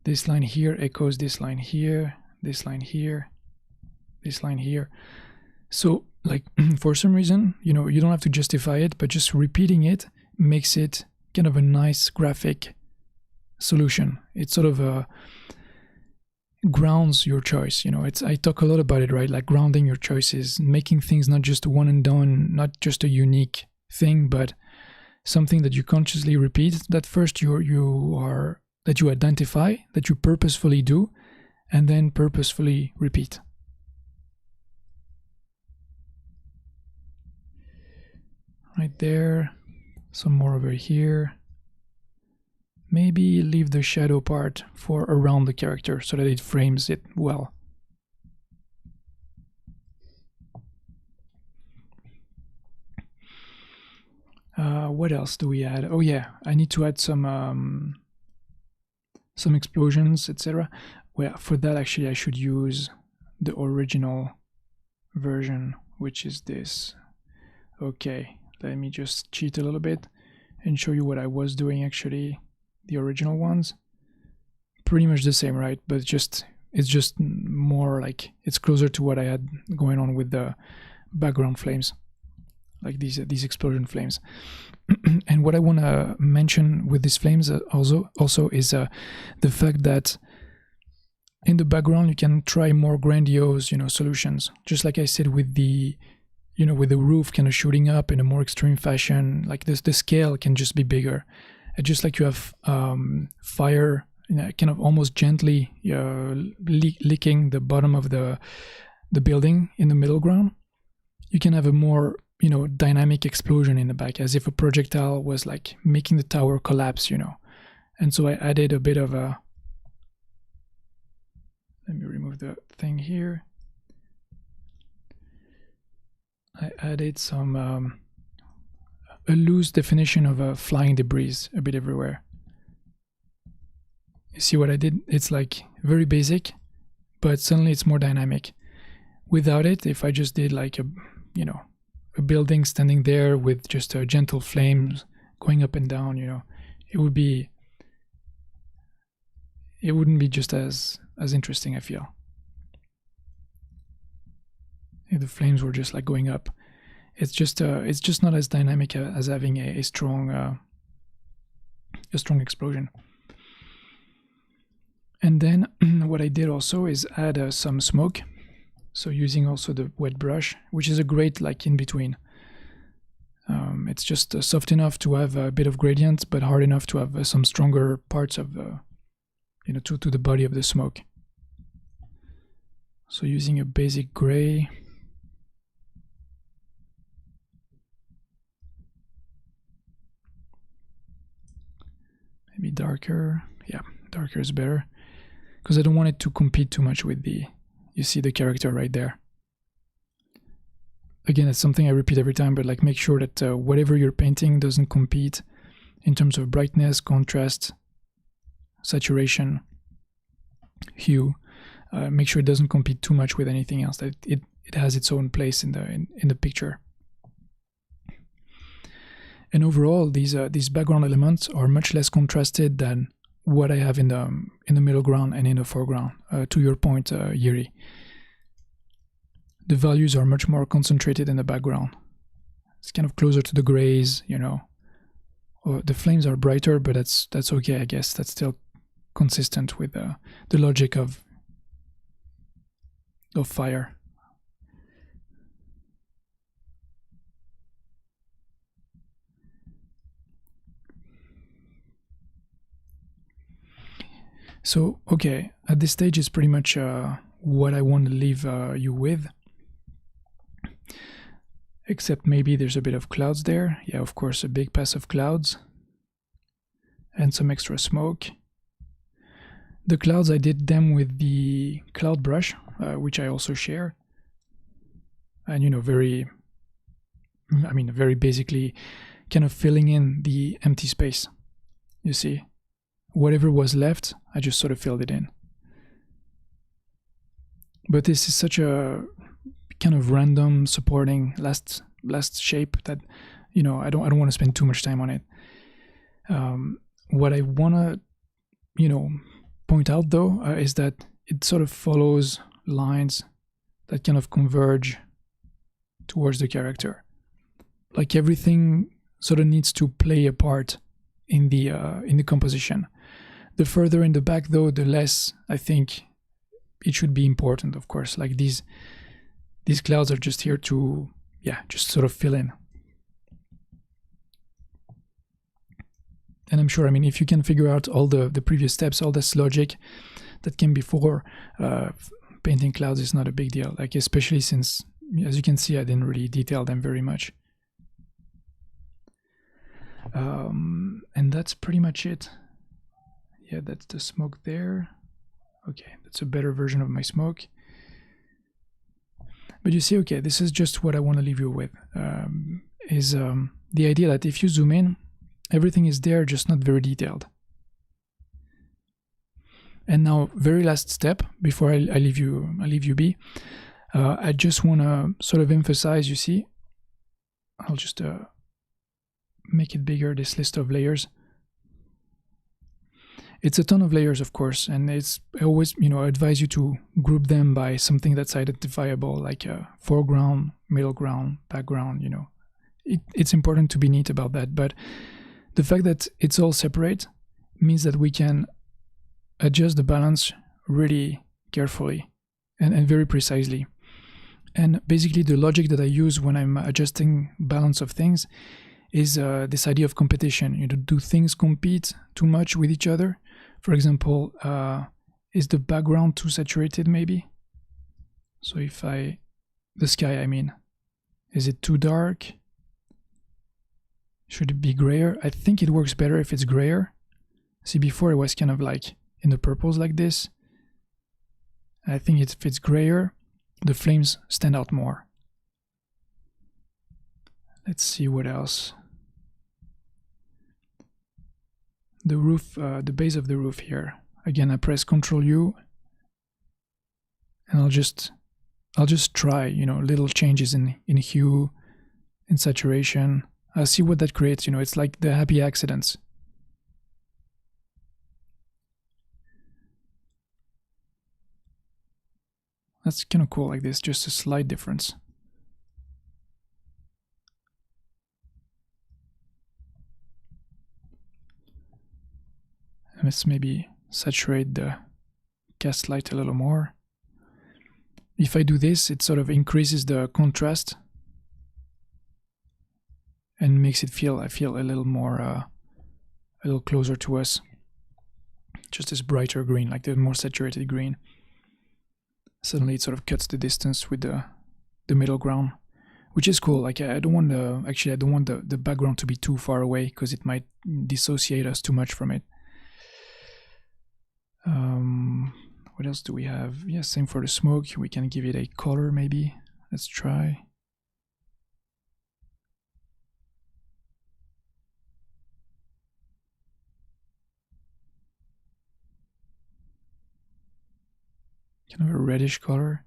This line here echoes this line here, this line here, this line here. So, like, for some reason, you know, you don't have to justify it, but just repeating it makes it kind of a nice graphic solution. It sort of grounds your choice, you know. I talk a lot about it, right? Like grounding your choices, making things not just one and done, not just a unique thing, but something that you consciously repeat, that first that you identify, that you purposefully do, and then purposefully repeat. Right there, some more over here. Maybe leave the shadow part for around the character so that it frames it well. What else do we add? Oh yeah, I need to add some explosions, etc. Well, for that actually I should use the original version, which is this. Okay. Let me just cheat a little bit and show you what I was doing actually. The original ones, pretty much the same, right? But it's just more like it's closer to what I had going on with the background flames, like these explosion flames. And what I want to mention with these flames also is the fact that in the background you can try more grandiose, you know, solutions. Just like I said with the with the roof kind of shooting up in a more extreme fashion, like this, the scale can just be bigger. Just like you have fire, kind of almost gently licking the bottom of the building in the middle ground, you can have a more, dynamic explosion in the back, as if a projectile was like making the tower collapse, And so I added a bit of a... Let me remove the thing here. I added some a loose definition of flying debris a bit everywhere. You see what I did? It's like very basic, but suddenly it's more dynamic. Without it, if I just did like a building standing there with just a gentle flames going up and down, it wouldn't be just as interesting, I feel. If the flames were just like going up, it's just not as dynamic as having a strong explosion. And then what I did also is add some smoke, so using also the wet brush, which is a great like in between. It's just soft enough to have a bit of gradient, but hard enough to have some stronger parts of to the body of the smoke. So using a basic gray. Maybe darker. Yeah, darker is better, because I don't want it to compete too much with you see the character right there. Again, it's something I repeat every time, but like make sure that whatever you're painting doesn't compete in terms of brightness, contrast, saturation, hue. Make sure it doesn't compete too much with anything else, that it has its own place in the picture. And overall, these background elements are much less contrasted than what I have in the middle ground and in the foreground. To your point, Yiri, the values are much more concentrated in the background. It's kind of closer to the grays, you know. Or the flames are brighter, but that's okay, I guess. That's still consistent with the logic of fire. So, okay, at this stage is pretty much what I want to leave you with. Except maybe there's a bit of clouds there. Yeah, of course, a big pass of clouds. And some extra smoke. The clouds, I did them with the cloud brush, which I also share. And, you know, very basically kind of filling in the empty space. You see? Whatever was left, I just sort of filled it in. But this is such a kind of random supporting last shape that, you know, I don't want to spend too much time on it. What I want to, you know, point out though is that it sort of follows lines that kind of converge towards the character. Like everything sort of needs to play a part in the composition. The further in the back though, the less I think it should be important, of course. Like these clouds are just here to, yeah, just sort of fill in. And I'm sure, I mean, if you can figure out all the previous steps, all this logic that came before, painting clouds is not a big deal. Like, especially since, as you can see, I didn't really detail them very much. And that's pretty much it. Yeah, that's the smoke there. Okay, that's a better version of my smoke. But you see, okay, this is just what I want to leave you with, is the idea that if you zoom in, everything is there, just not very detailed. And now, very last step before I leave you be, I just want to sort of emphasize. You see, I'll just make it bigger. This list of layers. It's a ton of layers, of course, and I always, you know, advise you to group them by something that's identifiable, like foreground, middle ground, background. You know, it's important to be neat about that. But the fact that it's all separate means that we can adjust the balance really carefully and very precisely. And basically, the logic that I use when I'm adjusting balance of things is this idea of competition. You know, do things compete too much with each other? For example, is the background too saturated maybe? So if the sky, I mean, is it too dark? Should it be grayer? I think it works better if it's grayer. See, before it was kind of like in the purples like this. I think if it's grayer, the flames stand out more. Let's see what else. The roof, the base of the roof here. Again, I press Ctrl U, and I'll just try, you know, little changes in hue, in saturation. I'll see what that creates. You know, it's like the happy accidents. That's kind of cool, like this, just a slight difference. Let's maybe saturate the cast light a little more. If I do this, it sort of increases the contrast and makes it feel, I feel, a little more, a little closer to us. Just this brighter green, like the more saturated green. Suddenly it sort of cuts the distance with the middle ground, which is cool. Like I don't want the background to be too far away because it might dissociate us too much from it. What else do we have? Yeah, same for the smoke. We can give it a color maybe. Let's try. Kind of a reddish color.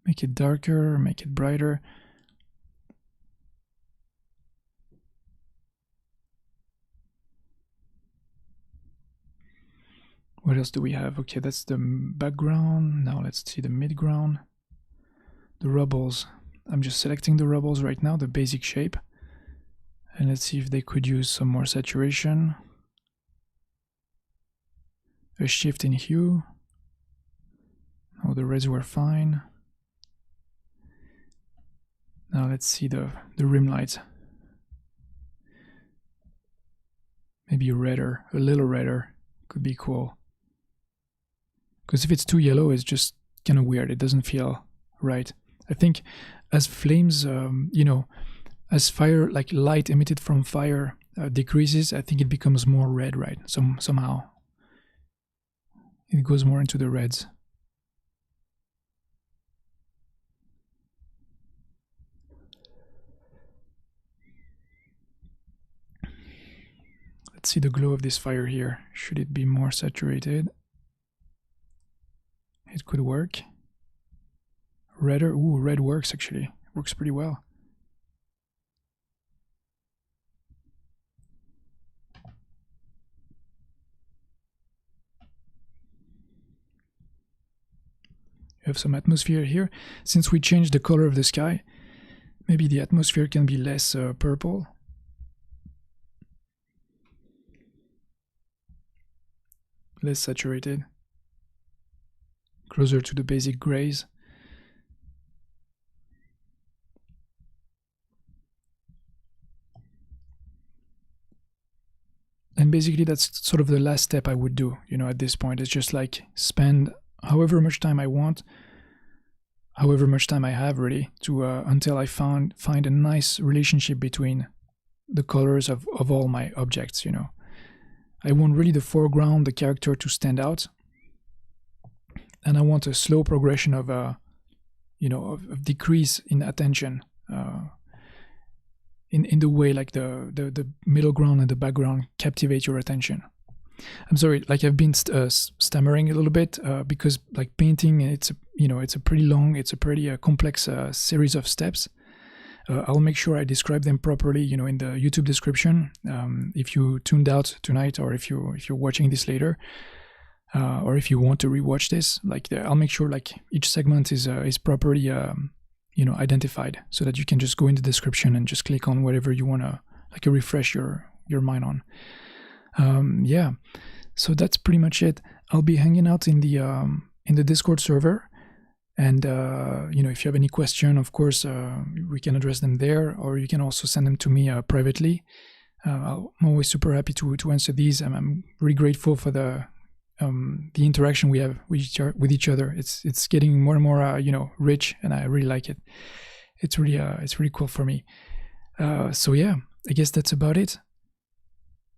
Make it darker, make it brighter. What else do we have? Okay, that's the background. Now let's see the midground. the rubbles. I'm just selecting the rubbles right now, the basic shape. And let's see if they could use some more saturation. A shift in hue. Oh, the reds were fine. Now let's see the rim lights. Maybe redder, a little redder could be cool. Because if it's too yellow, it's just kind of weird. It doesn't feel right. I think as flames, you know, as fire, like light emitted from fire decreases, I think it becomes more red, right? Somehow. It goes more into the reds. Let's see the glow of this fire here. Should it be more saturated? It could work. Redder, ooh, red works actually. Works pretty well. You have some atmosphere here. Since we changed the color of the sky, maybe the atmosphere can be less purple. Less saturated. Closer to the basic grays. And basically that's sort of the last step I would do, you know, at this point. It's just like spend however much time I want, however much time I have really, to until I find a nice relationship between the colors of all my objects, you know. I want really the foreground, the character to stand out, and I want a slow progression of you know, of decrease in attention, in the way like the middle ground and the background captivate your attention. I'm sorry, like I've been stammering a little bit because like painting, it's, you know, it's a pretty long, it's a pretty complex series of steps. I'll make sure I describe them properly, you know, in the YouTube description. If you tuned out tonight, or if you're watching this later, or if you want to rewatch this, like I'll make sure like each segment is properly you know, identified, so that you can just go in the description and just click on whatever you want to like refresh your mind on. Yeah, so that's pretty much it. I'll be hanging out in the Discord server, and you know, if you have any question, of course, we can address them there, or you can also send them to me privately. I'm always super happy to answer these. I'm really grateful for the interaction we have with each other. It's getting more and more you know, rich, and I really like it. It's really cool for me. So yeah, I guess that's about it.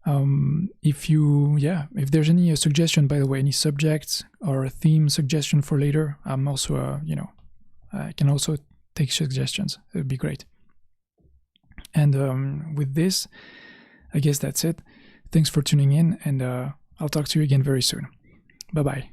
If there's any suggestion, by the way, any subjects or a theme suggestion for later, I'm also you know, I can also take suggestions. It would be great. And with this, I guess that's it. Thanks for tuning in, and I'll talk to you again very soon. Bye-bye.